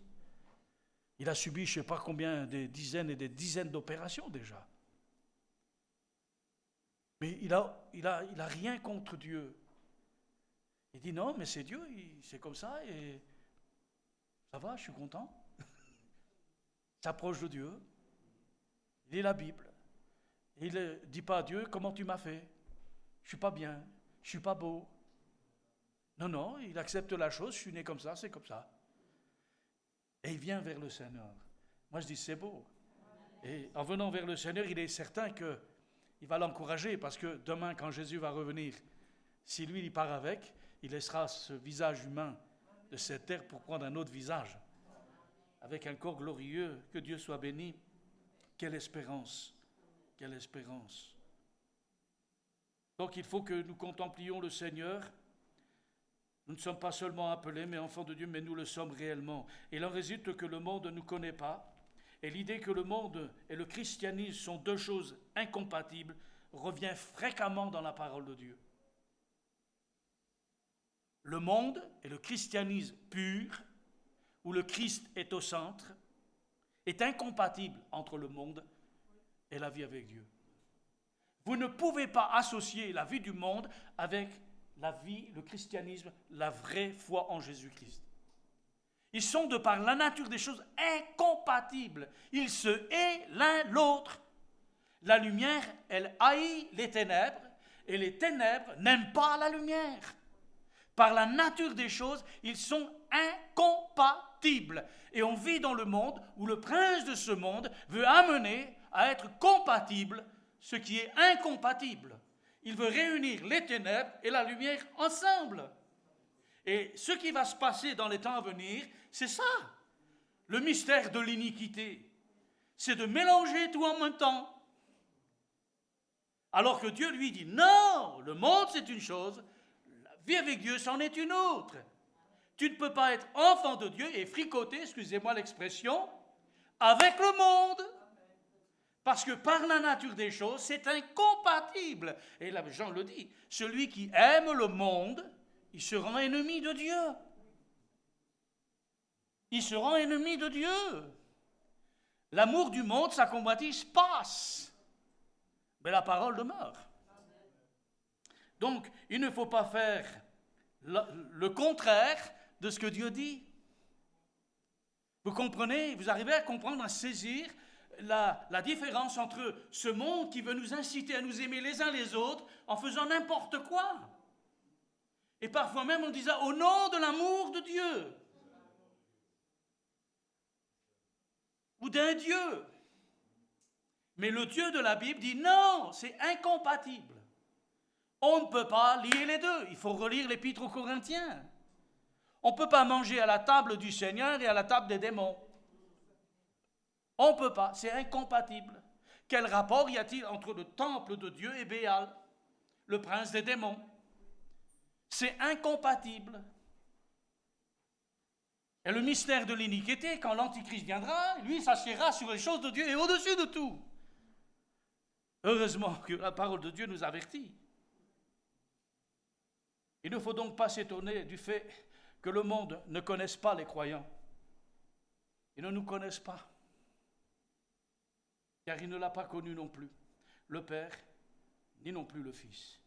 Il a subi, je ne sais pas combien, des dizaines et des dizaines d'opérations déjà. Mais il a rien contre Dieu. Il dit non, mais c'est Dieu, c'est comme ça et ça va, je suis content. Il s'approche de Dieu, il lit la Bible. Il ne dit pas à Dieu, comment tu m'as fait? Je ne suis pas bien, je ne suis pas beau. Non, non, il accepte la chose, je suis né comme ça, c'est comme ça. Et il vient vers le Seigneur. Moi je dis c'est beau. Et en venant vers le Seigneur, il est certain qu'il va l'encourager parce que demain quand Jésus va revenir, si lui il part avec, il laissera ce visage humain de cette terre pour prendre un autre visage. Avec un corps glorieux, que Dieu soit béni. Quelle espérance, quelle espérance. Donc il faut que nous contemplions le Seigneur. Nous ne sommes pas seulement appelés, mais enfants de Dieu, mais nous le sommes réellement. Et il en résulte que le monde ne nous connaît pas. Et l'idée que le monde et le christianisme sont deux choses incompatibles revient fréquemment dans la parole de Dieu. Le monde et le christianisme pur, où le Christ est au centre, est incompatible entre le monde et la vie avec Dieu. Vous ne pouvez pas associer la vie du monde avec la vie, le christianisme, la vraie foi en Jésus-Christ. Ils sont, de par la nature des choses, incompatibles. Ils se haïssent l'un l'autre. La lumière, elle haït les ténèbres, et les ténèbres n'aiment pas la lumière. Par la nature des choses, ils sont incompatibles. Et on vit dans le monde où le prince de ce monde veut amener à être compatible ce qui est incompatible. Il veut réunir les ténèbres et la lumière ensemble. Et ce qui va se passer dans les temps à venir, c'est ça. Le mystère de l'iniquité, c'est de mélanger tout en même temps. Alors que Dieu lui dit, non, le monde c'est une chose, la vie avec Dieu c'en est une autre. Tu ne peux pas être enfant de Dieu et fricoter, excusez-moi l'expression, avec le monde. Parce que par la nature des choses, c'est incompatible. Et là, Jean le dit, celui qui aime le monde, il se rend ennemi de Dieu. Il se rend ennemi de Dieu. L'amour du monde, sa convoitise passe. Mais la parole demeure. Donc, il ne faut pas faire le contraire de ce que Dieu dit. Vous comprenez? Vous arrivez à comprendre, à saisir la différence entre ce monde qui veut nous inciter à nous aimer les uns les autres en faisant n'importe quoi. Et parfois même en disant au nom de l'amour de Dieu. Ou d'un Dieu. Mais le Dieu de la Bible dit non, c'est incompatible. On ne peut pas lier les deux. Il faut relire l'Épître aux Corinthiens. On ne peut pas manger à la table du Seigneur et à la table des démons. On ne peut pas, c'est incompatible. Quel rapport y a-t-il entre le temple de Dieu et Béal, le prince des démons? C'est incompatible. Et le mystère de l'iniquité, quand l'Antichrist viendra, lui s'assiera sur les choses de Dieu et au-dessus de tout. Heureusement que la parole de Dieu nous avertit. Il ne faut donc pas s'étonner du fait que le monde ne connaisse pas les croyants. Ils ne nous connaissent pas. Car il ne l'a pas connu non plus, le Père, ni non plus le Fils.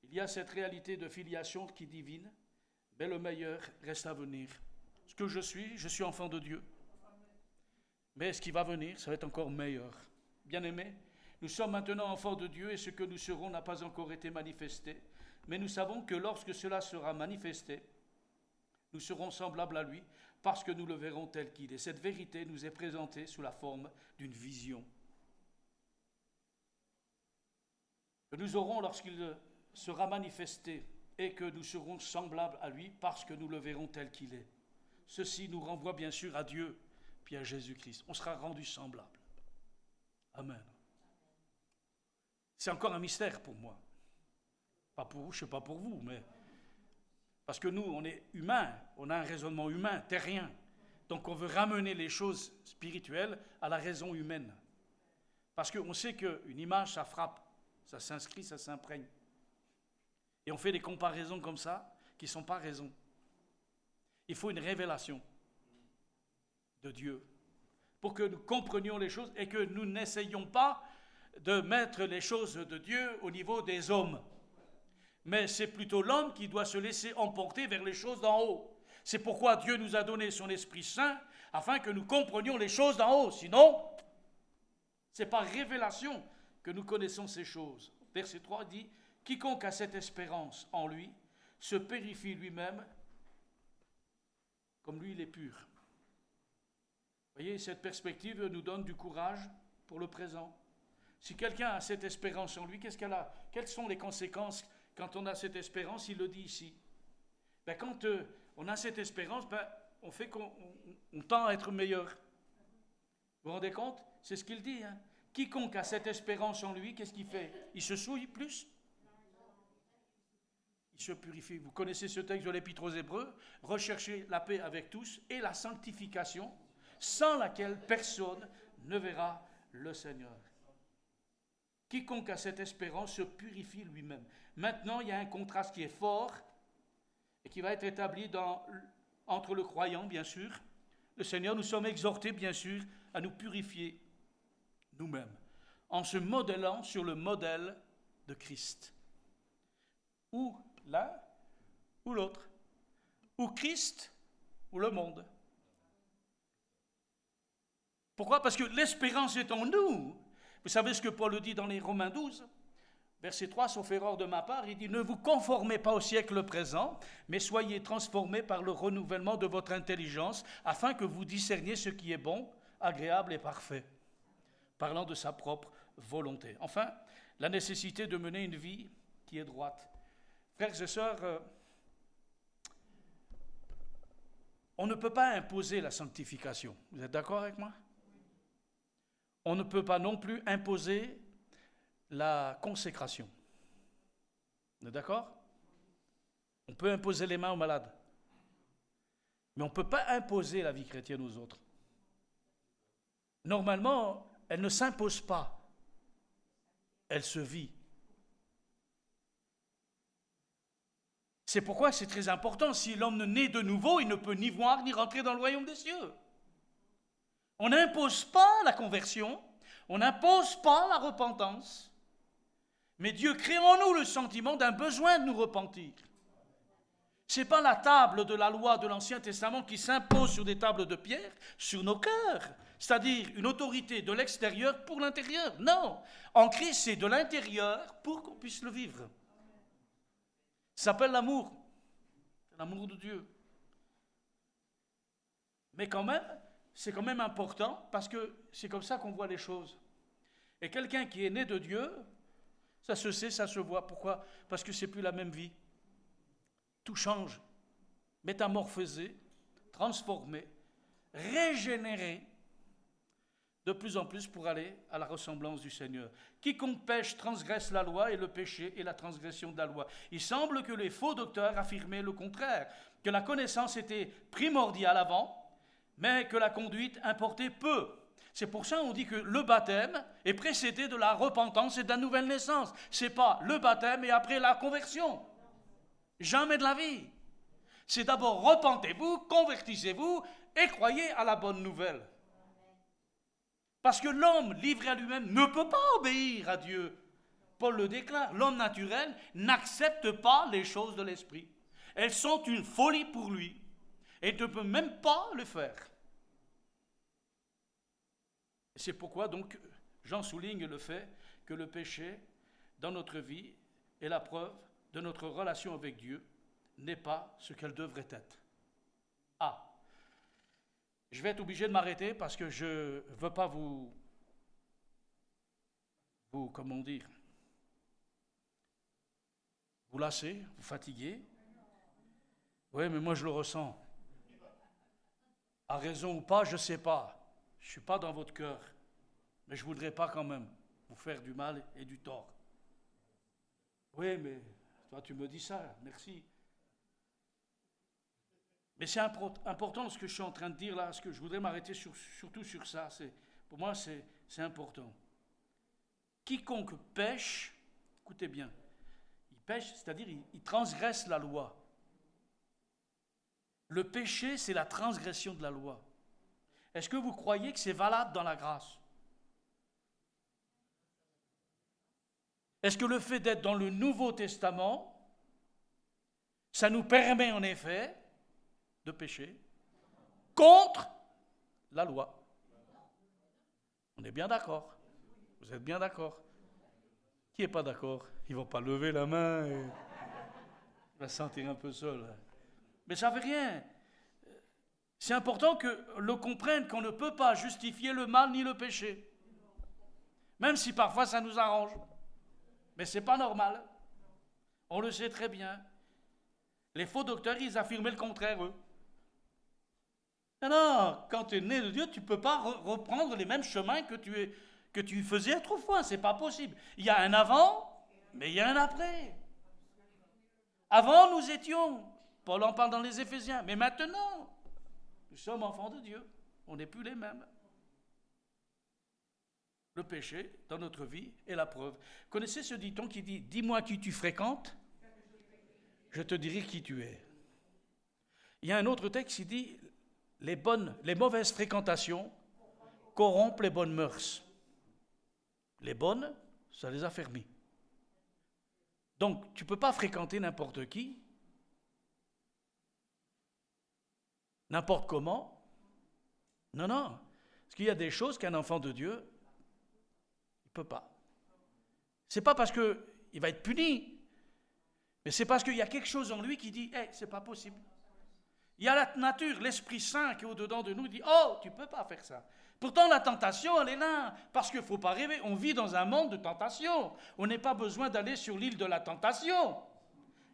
Il y a cette réalité de filiation qui est divine, mais le meilleur reste à venir. Ce que je suis enfant de Dieu. Mais ce qui va venir, ça va être encore meilleur. Bien-aimés, nous sommes maintenant enfants de Dieu et ce que nous serons n'a pas encore été manifesté. Mais nous savons que lorsque cela sera manifesté, nous serons semblables à lui parce que nous le verrons tel qu'il est. Cette vérité nous est présentée sous la forme d'une vision. Que nous aurons lorsqu'il sera manifesté et que nous serons semblables à lui parce que nous le verrons tel qu'il est. Ceci nous renvoie bien sûr à Dieu puis à Jésus-Christ. On sera rendu semblable. Amen. C'est encore un mystère pour moi. Pas pour vous, je ne sais pas pour vous, mais parce que nous, on est humains, on a un raisonnement humain, terrien. Donc on veut ramener les choses spirituelles à la raison humaine. Parce qu'on sait qu'une image, ça frappe, ça s'inscrit, ça s'imprègne. Et on fait des comparaisons comme ça qui ne sont pas raison. Il faut une révélation de Dieu pour que nous comprenions les choses et que nous n'essayions pas de mettre les choses de Dieu au niveau des hommes. Mais c'est plutôt l'homme qui doit se laisser emporter vers les choses d'en haut. C'est pourquoi Dieu nous a donné son Esprit Saint, afin que nous comprenions les choses d'en haut. Sinon, c'est par révélation que nous connaissons ces choses. Verset 3 dit, « Quiconque a cette espérance en lui se purifie lui-même comme lui il est pur. » Vous voyez, cette perspective nous donne du courage pour le présent. Si quelqu'un a cette espérance en lui, qu'est-ce qu'elle a? Quelles sont les conséquences quand on a cette espérance? Il le dit ici. Ben, quand on a cette espérance, on fait qu'on tend à être meilleur. Vous vous rendez compte? C'est ce qu'il dit. Hein? Quiconque a cette espérance en lui, qu'est-ce qu'il fait? Il se souille plus? Il se purifie. Vous connaissez ce texte de l'Épître aux Hébreux? Recherchez la paix avec tous et la sanctification, sans laquelle personne ne verra le Seigneur. Quiconque a cette espérance se purifie lui-même. Maintenant, il y a un contraste qui est fort et qui va être établi entre le croyant, bien sûr. Le Seigneur, nous sommes exhortés, bien sûr, à nous purifier nous-mêmes, en se modelant sur le modèle de Christ. Ou l'un, ou l'autre. Ou Christ, ou le monde. Pourquoi? Parce que l'espérance est en nous. Vous savez ce que Paul dit dans les Romains 12, verset 3, sauf erreur de ma part, il dit « Ne vous conformez pas au siècle présent, mais soyez transformés par le renouvellement de votre intelligence, afin que vous discerniez ce qui est bon, agréable et parfait. » Parlant de sa propre volonté. Enfin, la nécessité de mener une vie qui est droite. Frères et sœurs, on ne peut pas imposer la sanctification. Vous êtes d'accord avec moi? On ne peut pas non plus imposer la consécration. On est d'accord? On peut imposer les mains aux malades. Mais on ne peut pas imposer la vie chrétienne aux autres. Normalement, elle ne s'impose pas. Elle se vit. C'est pourquoi c'est très important. Si l'homme ne naît de nouveau, il ne peut ni voir ni rentrer dans le royaume des cieux. On n'impose pas la conversion, on n'impose pas la repentance, mais Dieu crée en nous le sentiment d'un besoin de nous repentir. Ce n'est pas la table de la loi de l'Ancien Testament qui s'impose sur des tables de pierre, sur nos cœurs, c'est-à-dire une autorité de l'extérieur pour l'intérieur. Non, en Christ, c'est de l'intérieur pour qu'on puisse le vivre. Ça s'appelle l'amour, l'amour de Dieu. Mais quand même, c'est quand même important parce que c'est comme ça qu'on voit les choses. Et quelqu'un qui est né de Dieu, ça se sait, ça se voit. Pourquoi? Parce que c'est plus la même vie. Tout change. Métamorphosé, transformé, régénéré de plus en plus pour aller à la ressemblance du Seigneur. Quiconque pêche transgresse la loi et le péché est la transgression de la loi. Il semble que les faux docteurs affirmaient le contraire, que la connaissance était primordiale avant, mais que la conduite importait peu. C'est pour ça qu'on dit que le baptême est précédé de la repentance et de la nouvelle naissance. Ce n'est pas le baptême et après la conversion. Jamais de la vie. C'est d'abord repentez-vous, convertissez-vous et croyez à la bonne nouvelle. Parce que l'homme livré à lui-même ne peut pas obéir à Dieu. Paul le déclare, l'homme naturel n'accepte pas les choses de l'esprit. Elles sont une folie pour lui et ne peut même pas le faire. C'est pourquoi donc Jean souligne le fait que le péché dans notre vie est la preuve de notre relation avec Dieu n'est pas ce qu'elle devrait être. Je vais être obligé de m'arrêter parce que je ne veux pas vous comment dire, vous lasser, vous fatiguer. Oui, mais moi je le ressens. À raison ou pas, je ne sais pas. Je ne suis pas dans votre cœur. Mais je ne voudrais pas quand même vous faire du mal et du tort. Oui, mais toi tu me dis ça, merci. Mais c'est important ce que je suis en train de dire là, ce que je voudrais m'arrêter surtout sur ça. Pour moi, c'est important. Quiconque pêche, écoutez bien, il pêche, c'est-à-dire il transgresse la loi. Le péché, c'est la transgression de la loi. Est-ce que vous croyez que c'est valable dans la grâce? Est-ce que le fait d'être dans le Nouveau Testament, ça nous permet en effet de pécher contre la loi? On est bien d'accord. Vous êtes bien d'accord? Qui n'est pas d'accord? Ils ne vont pas lever la main et il va se sentir un peu seul. Mais ça ne fait rien. C'est important que l'on comprenne qu'on ne peut pas justifier le mal ni le péché. Même si parfois ça nous arrange. Mais ce n'est pas normal. On le sait très bien. Les faux docteurs, ils affirmaient le contraire, eux. Non, quand tu es né de Dieu, tu ne peux pas reprendre les mêmes chemins que tu faisais autrefois. Ce n'est pas possible. Il y a un avant, mais il y a un après. Avant, nous étions, Paul en parle dans les Éphésiens, mais maintenant, nous sommes enfants de Dieu. On n'est plus les mêmes. Le péché, dans notre vie, est la preuve. Connaissez ce dicton qui dit « Dis-moi qui tu fréquentes, je te dirai qui tu es ». Il y a un autre texte qui dit « Les mauvaises fréquentations corrompent les bonnes mœurs. Les bonnes, ça les affermit. » Donc, tu ne peux pas fréquenter n'importe qui, n'importe comment. Non, non. Parce qu'il y a des choses qu'un enfant de Dieu, il ne peut pas. Ce n'est pas parce qu'il va être puni, mais c'est parce qu'il y a quelque chose en lui qui dit « Hey, ce n'est pas possible ». Il y a la nature, l'Esprit Saint qui est au-dedans de nous, dit « Oh, tu ne peux pas faire ça ». Pourtant, la tentation, elle est là, parce qu'il ne faut pas rêver. On vit dans un monde de tentation. On n'a pas besoin d'aller sur l'île de la tentation.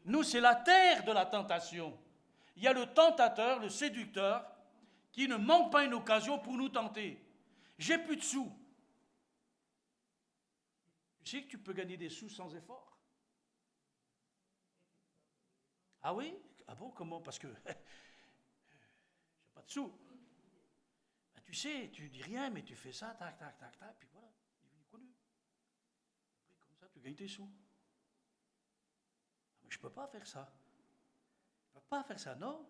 Nous, c'est la terre de la tentation. Il y a le tentateur, le séducteur, qui ne manque pas une occasion pour nous tenter. J'ai plus de sous. Tu sais que tu peux gagner des sous sans effort? Ah oui? Ah bon, comment? Parce que j'ai pas de sous. Ben, tu sais, tu dis rien, mais tu fais ça, tac, tac, tac, tac, puis voilà, il est devenu connu. Après, comme ça, tu gagnes tes sous. Mais je ne peux pas faire ça. Je ne peux pas faire ça, non?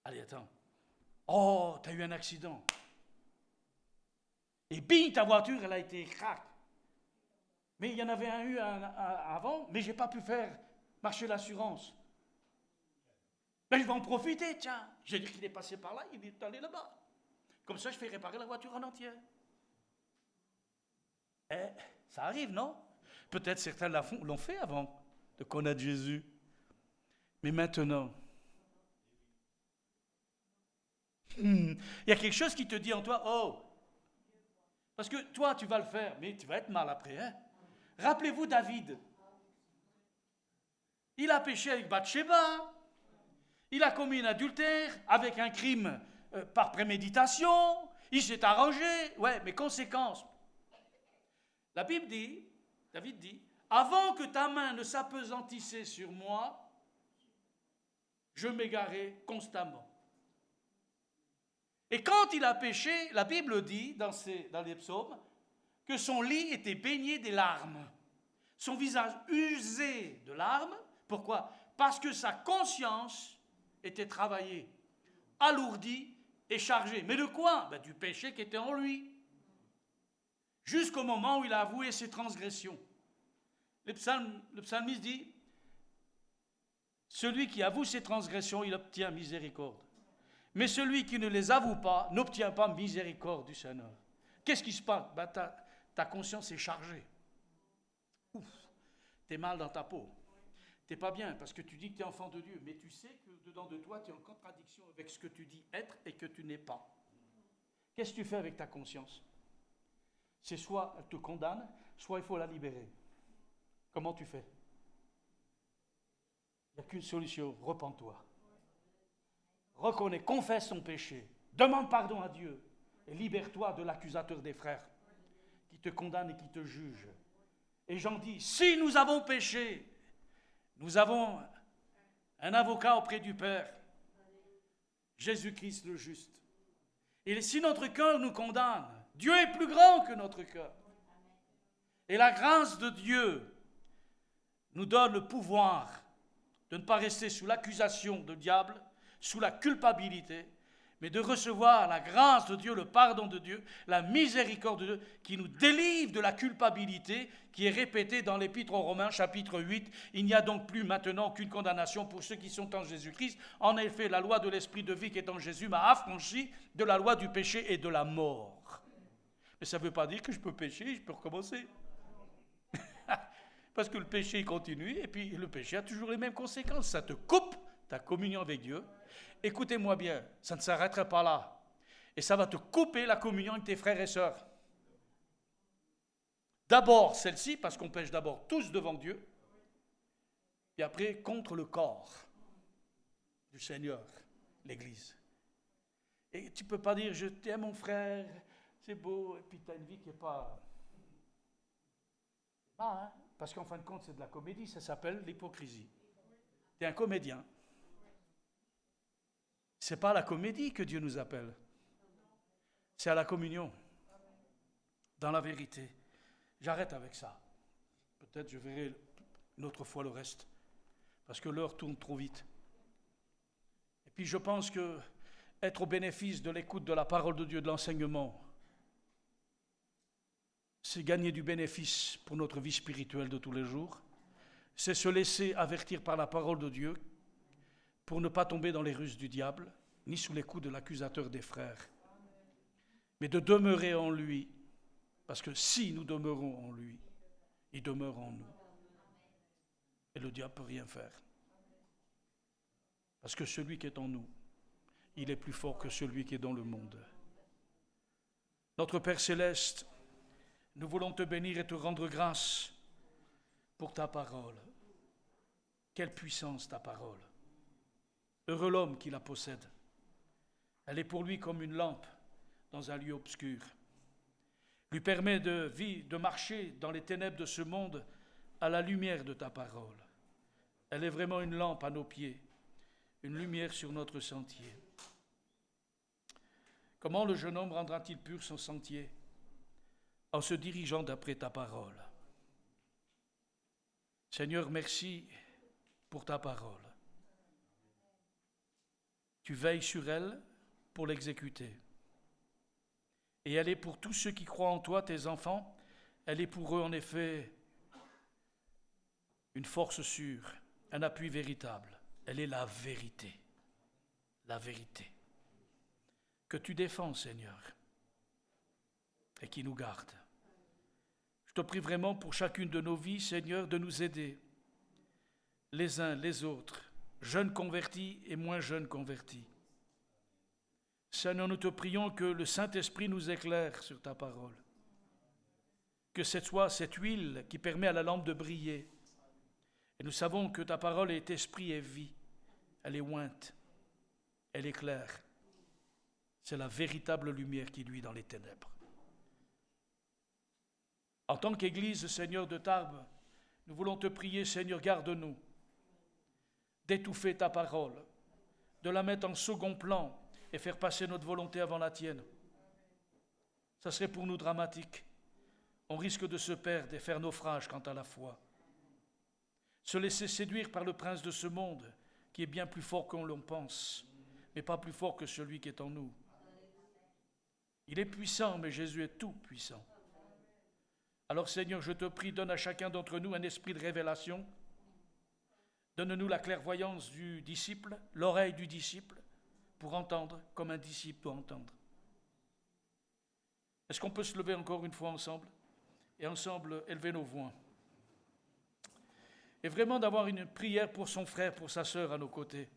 Allez, attends. Oh, tu as eu un accident. Et bing, ta voiture, elle a été craque. Mais il y en avait eu un avant, mais je n'ai pas pu faire marcher l'assurance. Ben, je vais en profiter, tiens. J'ai dit qu'il est passé par là, il est allé là-bas. Comme ça, je fais réparer la voiture en entier. Eh, ça arrive, non? Peut-être certains l'ont fait avant de connaître Jésus. Mais maintenant, il y a quelque chose qui te dit en toi, oh, parce que toi, tu vas le faire, mais tu vas être mal après. Hein? Rappelez-vous David. Il a péché avec Bathsheba. Il a commis un adultère avec un crime par préméditation. Il s'est arrangé. Ouais, mais conséquence. La Bible dit, David dit, avant que ta main ne s'apesantissait sur moi, je m'égarais constamment. Et quand il a péché, la Bible dit, dans les psaumes, que son lit était baigné des larmes. Son visage usé de larmes. Pourquoi? Parce que sa conscience était travaillée, alourdie et chargée. Mais de quoi? Ben, du péché qui était en lui. Jusqu'au moment où il a avoué ses transgressions. Le psalmiste dit, celui qui avoue ses transgressions, il obtient miséricorde. Mais celui qui ne les avoue pas, n'obtient pas miséricorde du Seigneur. Qu'est-ce qui se passe? Ben, ta conscience est chargée. Ouf, t'es mal dans ta peau. T'es pas bien parce que tu dis que tu es enfant de Dieu, mais tu sais que dedans de toi, tu es en contradiction avec ce que tu dis être et que tu n'es pas. Qu'est-ce que tu fais avec ta conscience? C'est soit elle te condamne, soit il faut la libérer. Comment tu fais? Il n'y a qu'une solution, repens-toi. Reconnais, confesse ton péché, demande pardon à Dieu et libère-toi de l'accusateur des frères qui te condamne et qui te juge. Et Jean dit, si nous avons péché, nous avons un avocat auprès du Père, Jésus-Christ le juste. Et si notre cœur nous condamne, Dieu est plus grand que notre cœur. Et la grâce de Dieu nous donne le pouvoir de ne pas rester sous l'accusation du diable, sous la culpabilité, mais de recevoir la grâce de Dieu, le pardon de Dieu, la miséricorde de Dieu, qui nous délivre de la culpabilité qui est répétée dans l'Épître aux Romains, chapitre 8. Il n'y a donc plus maintenant aucune condamnation pour ceux qui sont en Jésus-Christ. En effet, la loi de l'Esprit de vie qui est en Jésus m'a affranchi de la loi du péché et de la mort. Mais ça ne veut pas dire que je peux pécher, je peux recommencer. Parce que le péché continue, et puis le péché a toujours les mêmes conséquences. Ça te coupe ta communion avec Dieu. Écoutez-moi bien, ça ne s'arrêtera pas là. Et ça va te couper la communion avec tes frères et sœurs. D'abord celle-ci, parce qu'on pêche d'abord tous devant Dieu, et après contre le corps du Seigneur, l'Église. Et tu ne peux pas dire, je t'aime mon frère, c'est beau, et puis tu as une vie qui n'est pas... hein? Parce qu'en fin de compte, c'est de la comédie, ça s'appelle l'hypocrisie. Tu es un comédien. Ce n'est pas à la comédie que Dieu nous appelle. C'est à la communion, dans la vérité. J'arrête avec ça. Peut-être je verrai une autre fois le reste, parce que l'heure tourne trop vite. Et puis je pense que être au bénéfice de l'écoute de la parole de Dieu, de l'enseignement, c'est gagner du bénéfice pour notre vie spirituelle de tous les jours. C'est se laisser avertir par la parole de Dieu pour ne pas tomber dans les ruses du diable, ni sous les coups de l'accusateur des frères, mais de demeurer en lui, parce que si nous demeurons en lui, il demeure en nous. Et le diable ne peut rien faire. Parce que celui qui est en nous, il est plus fort que celui qui est dans le monde. Notre Père Céleste, nous voulons te bénir et te rendre grâce pour ta parole. Quelle puissance ta parole. Heureux l'homme qui la possède. Elle est pour lui comme une lampe dans un lieu obscur. Lui permet de marcher dans les ténèbres de ce monde à la lumière de ta parole. Elle est vraiment une lampe à nos pieds, une lumière sur notre sentier. Comment le jeune homme rendra-t-il pur son sentier? En se dirigeant d'après ta parole. Seigneur, merci pour ta parole. Tu veilles sur elle pour l'exécuter. Et elle est pour tous ceux qui croient en toi, tes enfants, elle est pour eux en effet une force sûre, un appui véritable. Elle est la vérité. La vérité. Que tu défends, Seigneur, et qui nous garde. Je te prie vraiment pour chacune de nos vies, Seigneur, de nous aider, les uns les autres, jeunes convertis et moins jeunes convertis. Seigneur, nous te prions que le Saint-Esprit nous éclaire sur ta parole, que cette soit cette huile qui permet à la lampe de briller. Et nous savons que ta parole est esprit et vie, elle est ointe, elle est claire. C'est la véritable lumière qui luit dans les ténèbres. En tant qu'Église, Seigneur de Tarbes, nous voulons te prier, Seigneur, garde-nous d'étouffer ta parole, de la mettre en second plan et faire passer notre volonté avant la tienne. Ça serait pour nous dramatique. On risque de se perdre et faire naufrage quant à la foi. Se laisser séduire par le prince de ce monde, qui est bien plus fort qu'on l'on pense, mais pas plus fort que celui qui est en nous. Il est puissant, mais Jésus est tout puissant. Alors Seigneur, je te prie, donne à chacun d'entre nous un esprit de révélation. Donne-nous la clairvoyance du disciple, l'oreille du disciple, pour entendre comme un disciple doit entendre. Est-ce qu'on peut se lever encore une fois ensemble et ensemble élever nos voix? Et vraiment d'avoir une prière pour son frère, pour sa sœur à nos côtés.